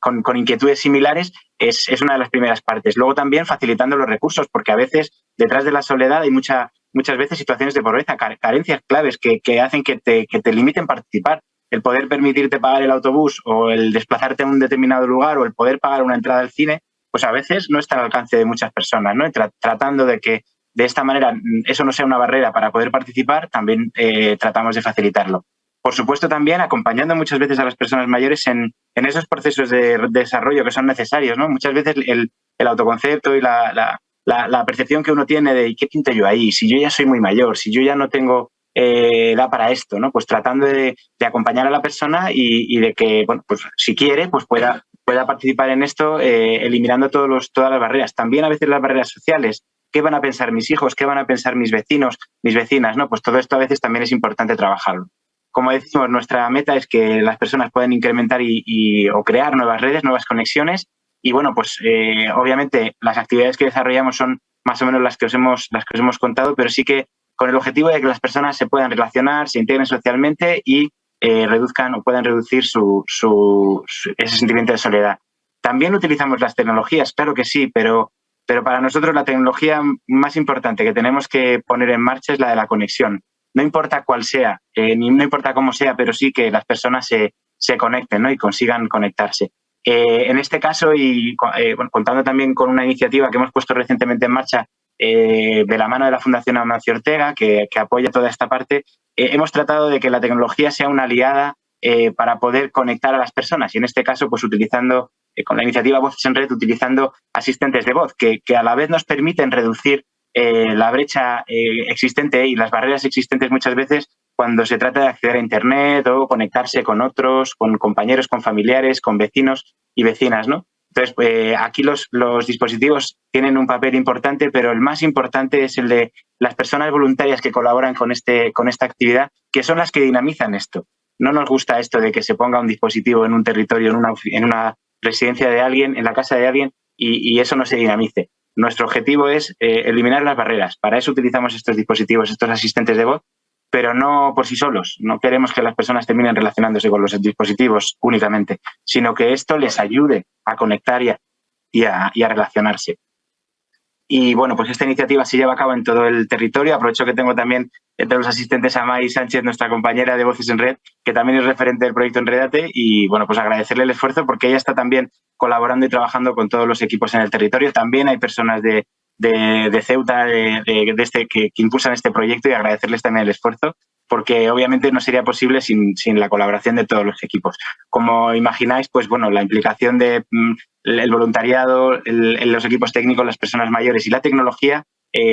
E: con inquietudes similares, es una de las primeras partes. Luego también facilitando los recursos, porque a veces detrás de la soledad hay muchas veces situaciones de pobreza, carencias claves que hacen que te limiten participar. El poder permitirte pagar el autobús o el desplazarte a un determinado lugar o el poder pagar una entrada al cine, pues a veces no está al alcance de muchas personas, ¿no? Tratando de que de esta manera eso no sea una barrera para poder participar, también tratamos de facilitarlo. Por supuesto, también acompañando muchas veces a las personas mayores en esos procesos de desarrollo que son necesarios, ¿no? Muchas veces el autoconcepto y la percepción que uno tiene de ¿qué pinto yo ahí? Si yo ya soy muy mayor, si yo ya no tengo edad para esto, ¿no? Pues tratando de acompañar a la persona y de que, bueno, pues si quiere, pues pueda participar en esto, eliminando todas las barreras. También a veces las barreras sociales. ¿Qué van a pensar mis hijos? ¿Qué van a pensar mis vecinos, mis vecinas? ¿No? Pues todo esto a veces también es importante trabajarlo. Como decimos, nuestra meta es que las personas puedan incrementar o crear nuevas redes, nuevas conexiones. Y bueno, pues obviamente las actividades que desarrollamos son más o menos las que os hemos contado, pero sí que con el objetivo de que las personas se puedan relacionar, se integren socialmente y reduzcan o puedan reducir ese sentimiento de soledad. También utilizamos las tecnologías, claro que sí, pero para nosotros la tecnología más importante que tenemos que poner en marcha es la de la conexión. No importa cuál sea, no importa cómo sea, pero sí que las personas se conecten, ¿no? Y consigan conectarse. En este caso, y contando también con una iniciativa que hemos puesto recientemente en marcha de la mano de la Fundación Amancio Ortega, que apoya toda esta parte, hemos tratado de que la tecnología sea una aliada para poder conectar a las personas. Y en este caso, pues utilizando, con la iniciativa Voces en Red, utilizando asistentes de voz, que a la vez nos permiten reducir la brecha existente y las barreras existentes muchas veces cuando se trata de acceder a Internet o conectarse con otros, con compañeros, con familiares, con vecinos y vecinas, ¿no? Entonces, aquí los dispositivos tienen un papel importante, pero el más importante es el de las personas voluntarias que colaboran con esta actividad, que son las que dinamizan esto. No nos gusta esto de que se ponga un dispositivo en un territorio, en una residencia de alguien, en la casa de alguien, y eso no se dinamice. Nuestro objetivo es eliminar las barreras. Para eso utilizamos estos dispositivos, estos asistentes de voz, pero no por sí solos. No queremos que las personas terminen relacionándose con los dispositivos únicamente, sino que esto les ayude a conectar y a relacionarse. Y bueno, pues esta iniciativa se lleva a cabo en todo el territorio. Aprovecho que tengo también entre los asistentes a May Sánchez, nuestra compañera de Voces en Red, que también es referente del proyecto Enrédate, y bueno, pues agradecerle el esfuerzo porque ella está también colaborando y trabajando con todos los equipos en el territorio. También hay personas de Ceuta que impulsan este proyecto, y agradecerles también el esfuerzo, porque obviamente no sería posible sin la colaboración de todos los equipos. Como imagináis, pues bueno, la implicación del voluntariado, los equipos técnicos, las personas mayores y la tecnología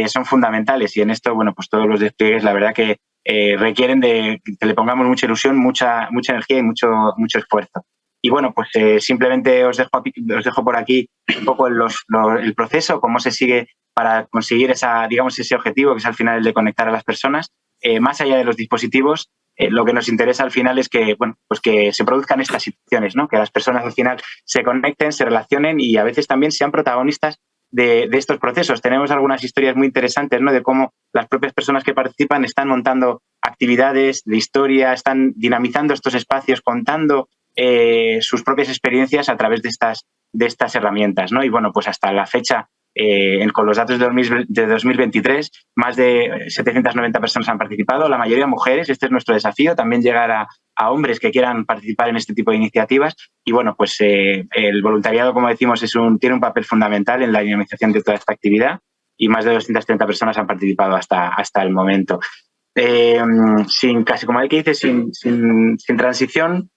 E: son fundamentales, y en esto, bueno, pues todos los despliegues, la verdad que requieren de que le pongamos mucha ilusión, mucha energía y mucho esfuerzo. Y bueno, pues simplemente os dejo por aquí un poco el proceso, cómo se sigue para conseguir ese objetivo, que es al final el de conectar a las personas. Más allá de los dispositivos, lo que nos interesa al final es que, pues que se produzcan estas situaciones, ¿no? Que las personas al final se conecten, se relacionen y a veces también sean protagonistas de estos procesos. Tenemos algunas historias muy interesantes, ¿no? De cómo las propias personas que participan están montando actividades de historia, están dinamizando estos espacios, contando sus propias experiencias a través de estas herramientas, ¿no? Y bueno, pues hasta la fecha, con los datos de 2023, más de 790 personas han participado, la mayoría mujeres. Este es nuestro desafío, también llegar a hombres que quieran participar en este tipo de iniciativas. Y bueno, pues el voluntariado, como decimos, tiene un papel fundamental en la dinamización de toda esta actividad y más de 230 personas han participado hasta el momento. Casi como hay que decir, sin transición,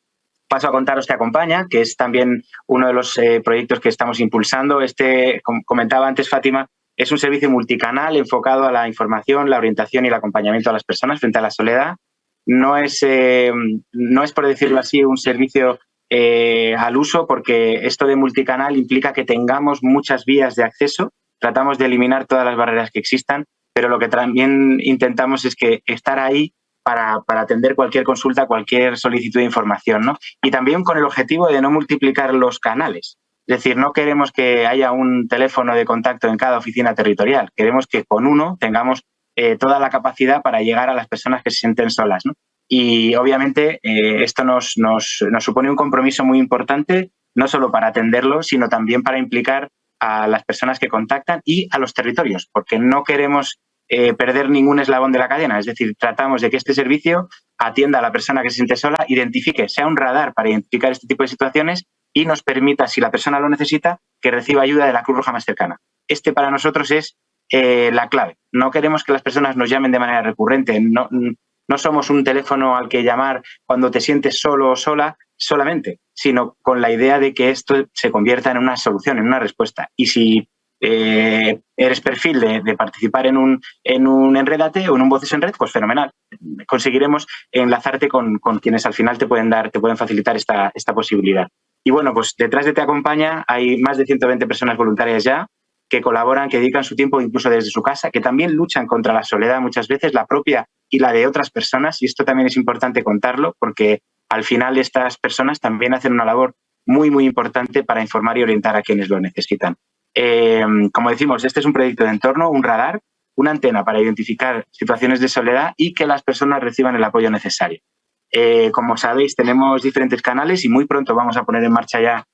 E: paso a contaros Te Acompaña, que es también uno de los proyectos que estamos impulsando. Como comentaba antes Fátima, es un servicio multicanal enfocado a la información, la orientación y el acompañamiento a las personas frente a la soledad. No es por decirlo así, un servicio al uso, porque esto de multicanal implica que tengamos muchas vías de acceso. Tratamos de eliminar todas las barreras que existan, pero lo que también intentamos es que estar ahí para atender cualquier consulta, cualquier solicitud de información, ¿no? Y también con el objetivo de no multiplicar los canales. Es decir, no queremos que haya un teléfono de contacto en cada oficina territorial. Queremos que con uno tengamos toda la capacidad para llegar a las personas que se sienten solas, ¿no? Y obviamente esto nos supone un compromiso muy importante, no solo para atenderlo, sino también para implicar a las personas que contactan y a los territorios, porque no queremos perder ningún eslabón de la cadena. Es decir, tratamos de que este servicio atienda a la persona que se siente sola, sea un radar para identificar este tipo de situaciones y nos permita, si la persona lo necesita, que reciba ayuda de la Cruz Roja más cercana. Para nosotros es la clave. No queremos que las personas nos llamen de manera recurrente. No somos un teléfono al que llamar cuando te sientes solo o sola solamente, sino con la idea de que esto se convierta en una solución, en una respuesta. Y si eres perfil de participar en un Enrédate o en un Voces en Red, pues fenomenal. Conseguiremos enlazarte con quienes al final te pueden facilitar esta posibilidad. Y bueno, pues detrás de Te Acompaña hay más de 120 personas voluntarias ya que colaboran, que dedican su tiempo incluso desde su casa, que también luchan contra la soledad muchas veces, la propia y la de otras personas. Y esto también es importante contarlo porque al final estas personas también hacen una labor muy, muy importante para informar y orientar a quienes lo necesitan. Como decimos, este es un proyecto de entorno, un radar, una antena para identificar situaciones de soledad y que las personas reciban el apoyo necesario. Como sabéis, tenemos diferentes canales y muy pronto vamos a poner en marcha ya,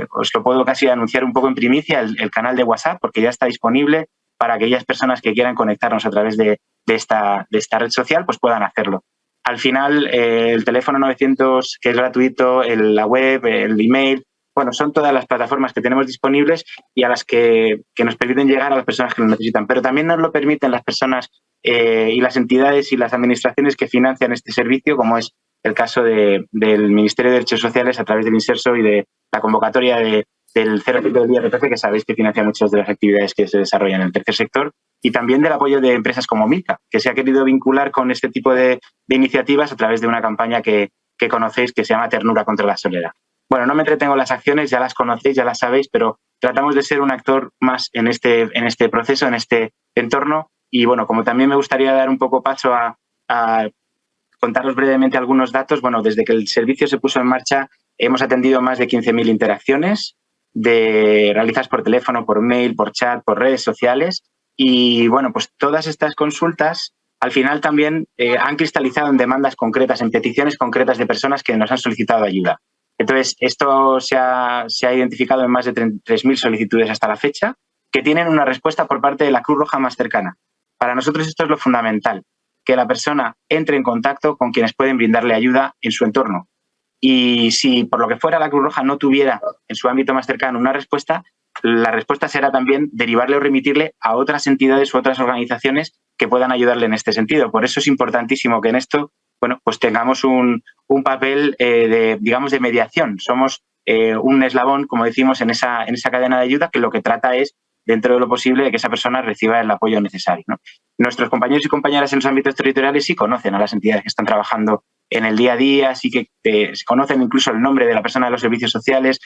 E: os lo puedo casi anunciar un poco en primicia, el canal de WhatsApp, porque ya está disponible para aquellas personas que quieran conectarnos a través de esta red social, pues puedan hacerlo. Al final, el teléfono 900, que es gratuito, la web, el email, bueno, son todas las plataformas que tenemos disponibles y a las que nos permiten llegar a las personas que lo necesitan. Pero también nos lo permiten las personas y las entidades y las administraciones que financian este servicio, como es el caso del Ministerio de Derechos Sociales a través del Inserso y de la convocatoria del 0,5 del IRPF, que sabéis que financia muchas de las actividades que se desarrollan en el tercer sector, y también del apoyo de empresas como Milka, que se ha querido vincular con este tipo de iniciativas a través de una campaña que conocéis que se llama Ternura contra la Soledad. Bueno, no me entretengo en las acciones, ya las conocéis, ya las sabéis, pero tratamos de ser un actor más en este proceso, en este entorno. Y bueno, como también me gustaría dar un poco paso a contaros brevemente algunos datos. Bueno, desde que el servicio se puso en marcha hemos atendido más de 15.000 interacciones realizadas por teléfono, por mail, por chat, por redes sociales. Y bueno, pues todas estas consultas al final también han cristalizado en demandas concretas, en peticiones concretas de personas que nos han solicitado ayuda. Entonces, esto se ha identificado en más de 3.000 solicitudes hasta la fecha, que tienen una respuesta por parte de la Cruz Roja más cercana. Para nosotros esto es lo fundamental, que la persona entre en contacto con quienes pueden brindarle ayuda en su entorno. Y si por lo que fuera la Cruz Roja no tuviera en su ámbito más cercano una respuesta, la respuesta será también derivarle o remitirle a otras entidades u otras organizaciones que puedan ayudarle en este sentido. Por eso es importantísimo que en esto, bueno, pues tengamos un papel de mediación. Somos un eslabón, como decimos, en esa cadena de ayuda que lo que trata es dentro de lo posible, de que esa persona reciba el apoyo necesario, ¿no? Nuestros compañeros y compañeras en los ámbitos territoriales sí conocen a las entidades que están trabajando en el día a día, sí que conocen incluso el nombre de la persona de los servicios sociales,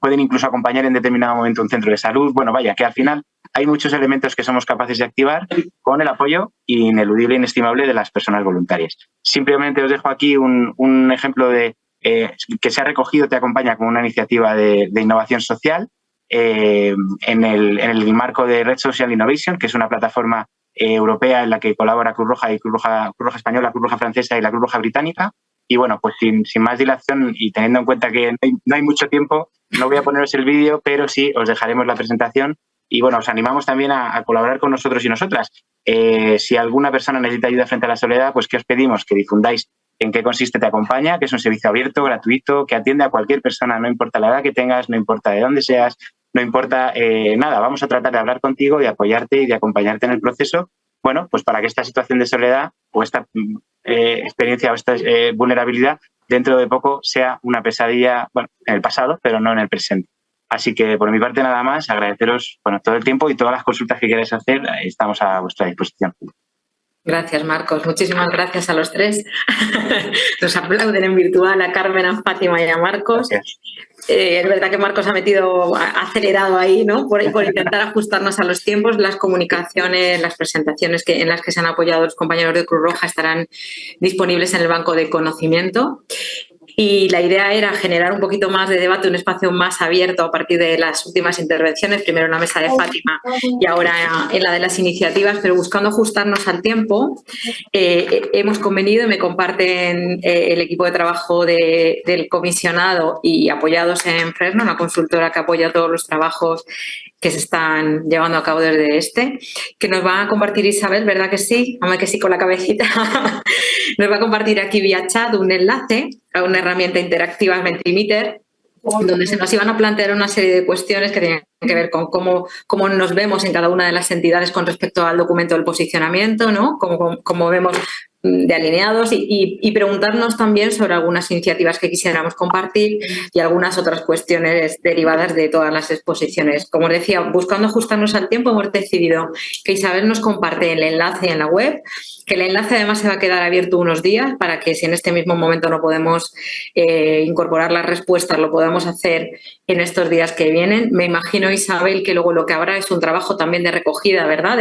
E: pueden incluso acompañar en determinado momento un centro de salud. Bueno, vaya, que al final hay muchos elementos que somos capaces de activar con el apoyo ineludible e inestimable de las personas voluntarias. Simplemente os dejo aquí un ejemplo de que se ha recogido Te Acompaña como una iniciativa de innovación social en el marco de Red Social Innovation, que es una plataforma europea en la que colabora Cruz Roja y Cruz Roja Española, Cruz Roja Francesa y la Cruz Roja Británica. Y bueno, pues sin más dilación y teniendo en cuenta que no hay mucho tiempo, no voy a poneros el vídeo, pero sí os dejaremos la presentación. Y bueno, os animamos también a colaborar con nosotros y nosotras. Si alguna persona necesita ayuda frente a la soledad, pues ¿qué os pedimos? Que difundáis en qué consiste Te Acompaña, que es un servicio abierto, gratuito, que atiende a cualquier persona, no importa la edad que tengas, no importa de dónde seas, no importa nada. Vamos a tratar de hablar contigo, de apoyarte y de acompañarte en el proceso, bueno, pues para que esta situación de soledad o esta experiencia o esta vulnerabilidad dentro de poco sea una pesadilla, bueno, en el pasado, pero no en el presente. Así que por mi parte nada más, agradeceros todo el tiempo y todas las consultas que queráis hacer, estamos a vuestra disposición.
B: Gracias, Marcos. Muchísimas gracias a los tres. Nos aplauden en virtual a Carmen, a Fátima y a Marcos. Es verdad que Marcos ha acelerado ahí, ¿no? Por intentar ajustarnos a los tiempos. Las comunicaciones, las presentaciones en las que se han apoyado los compañeros de Cruz Roja estarán disponibles en el banco de conocimiento. Y la idea era generar un poquito más de debate, un espacio más abierto a partir de las últimas intervenciones, primero en la mesa de Fátima y ahora en la de las iniciativas, pero buscando ajustarnos al tiempo, hemos convenido y me comparten el equipo de trabajo del comisionado y apoyados en Fresno, una consultora que apoya todos los trabajos que se están llevando a cabo desde que nos va a compartir Isabel, ¿verdad que sí? Hombre, que sí con la cabecita. Nos va a compartir aquí vía chat un enlace a una herramienta interactiva Mentimeter, donde se nos iban a plantear una serie de cuestiones que tenían que ver con cómo nos vemos en cada una de las entidades con respecto al documento del posicionamiento, ¿no? Cómo vemos de alineados y preguntarnos también sobre algunas iniciativas que quisiéramos compartir y algunas otras cuestiones derivadas de todas las exposiciones. Como os decía, buscando ajustarnos al tiempo, hemos decidido que Isabel nos comparte el enlace en la web, que el enlace además se va a quedar abierto unos días para que si en este mismo momento no podemos incorporar las respuestas, lo podamos hacer en estos días que vienen. Me imagino, Isabel, que luego lo que habrá es un trabajo también de recogida, ¿verdad?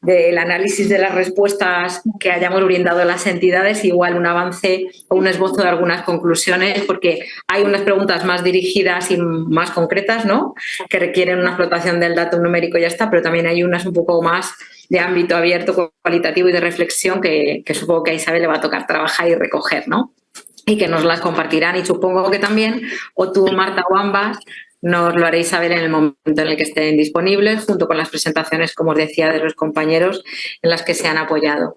B: Del análisis de las respuestas que hayamos brindado a las entidades, igual un avance o un esbozo de algunas conclusiones, porque hay unas preguntas más dirigidas y más concretas, ¿no? Que requieren una explotación del dato numérico y ya está, pero también hay unas un poco más de ámbito abierto, cualitativo y de reflexión que supongo que a Isabel le va a tocar trabajar y recoger, ¿no? Y que nos las compartirán y supongo que también, o tú, Marta, o ambas, nos lo haréis saber en el momento en el que estén disponibles, junto con las presentaciones, como os decía, de los compañeros en las que se han apoyado.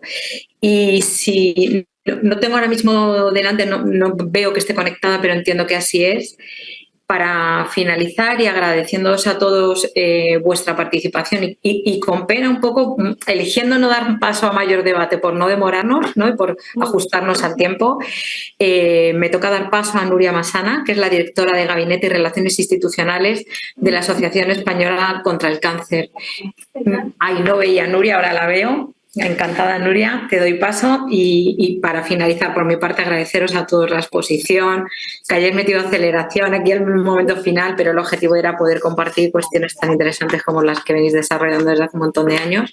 B: Y si no tengo ahora mismo delante, no veo que esté conectada, pero entiendo que así es. Para finalizar y agradeciéndoos a todos vuestra participación y con pena un poco eligiendo no dar paso a mayor debate por no demorarnos, ¿no? Y por ajustarnos al tiempo, me toca dar paso a Nuria Masana, que es la directora de Gabinete y Relaciones Institucionales de la Asociación Española contra el Cáncer. Ay, no veía a Nuria, ahora la veo. Encantada, Nuria, te doy paso y para finalizar, por mi parte, agradeceros a todos la exposición, que hayáis metido aceleración aquí en el momento final, pero el objetivo era poder compartir cuestiones tan interesantes como las que venís desarrollando desde hace un montón de años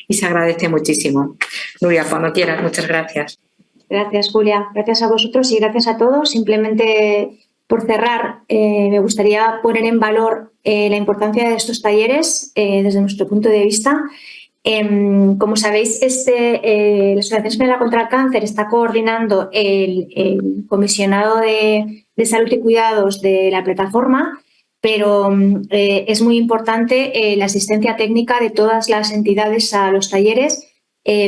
B: y se agradece muchísimo. Nuria, cuando quieras, muchas gracias.
G: Gracias, Julia. Gracias a vosotros y gracias a todos. Simplemente por cerrar, me gustaría poner en valor la importancia de estos talleres desde nuestro punto de vista. Como sabéis, la Asociación Española contra el Cáncer está coordinando el comisionado de salud y cuidados de la plataforma, pero es muy importante la asistencia técnica de todas las entidades a los talleres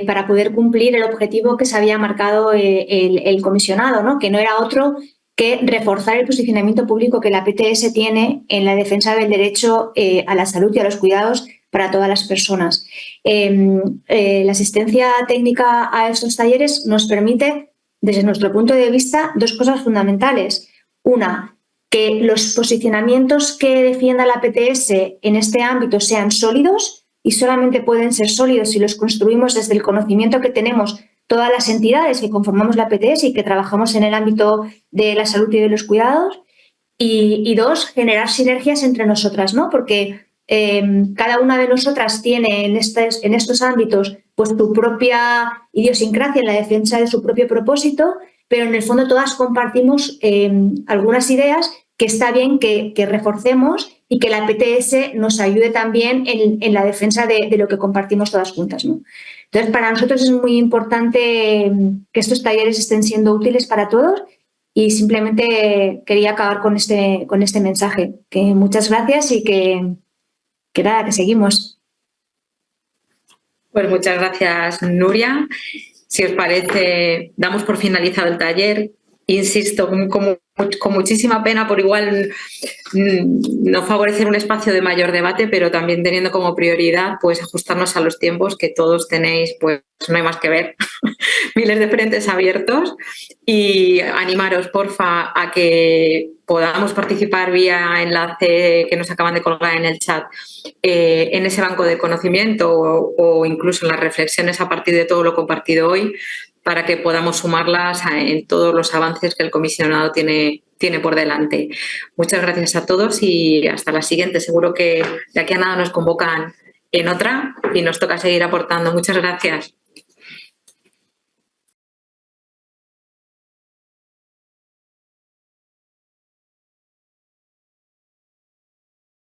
G: para poder cumplir el objetivo que se había marcado el comisionado, ¿no? Que no era otro que reforzar el posicionamiento público que la PTS tiene en la defensa del derecho a la salud y a los cuidados para todas las personas. La asistencia técnica a estos talleres nos permite, desde nuestro punto de vista, dos cosas fundamentales. Una, que los posicionamientos que defienda la PTS en este ámbito sean sólidos, y solamente pueden ser sólidos si los construimos desde el conocimiento que tenemos todas las entidades que conformamos la PTS y que trabajamos en el ámbito de la salud y de los cuidados. Y dos, generar sinergias entre nosotras, ¿no? Porque cada una de nosotras tiene en estos ámbitos pues su propia idiosincrasia en la defensa de su propio propósito, pero en el fondo todas compartimos algunas ideas que está bien que reforcemos y que la PTS nos ayude también en la defensa de lo que compartimos todas juntas, ¿no? Entonces, para nosotros es muy importante que estos talleres estén siendo útiles para todos, y simplemente quería acabar con este mensaje. Que muchas gracias y que nada, que seguimos.
B: Pues muchas gracias, Nuria. Si os parece, damos por finalizado el taller. Insisto, con muchísima pena por igual no favorecer un espacio de mayor debate, pero también teniendo como prioridad pues ajustarnos a los tiempos que todos tenéis, pues no hay más que ver, miles de frentes abiertos, y animaros, porfa, a que podamos participar vía enlace que nos acaban de colgar en el chat en ese banco de conocimiento o incluso en las reflexiones a partir de todo lo compartido hoy, para que podamos sumarlas en todos los avances que el comisionado tiene por delante. Muchas gracias a todos y hasta la siguiente. Seguro que de aquí a nada nos convocan en otra y nos toca seguir aportando. Muchas gracias.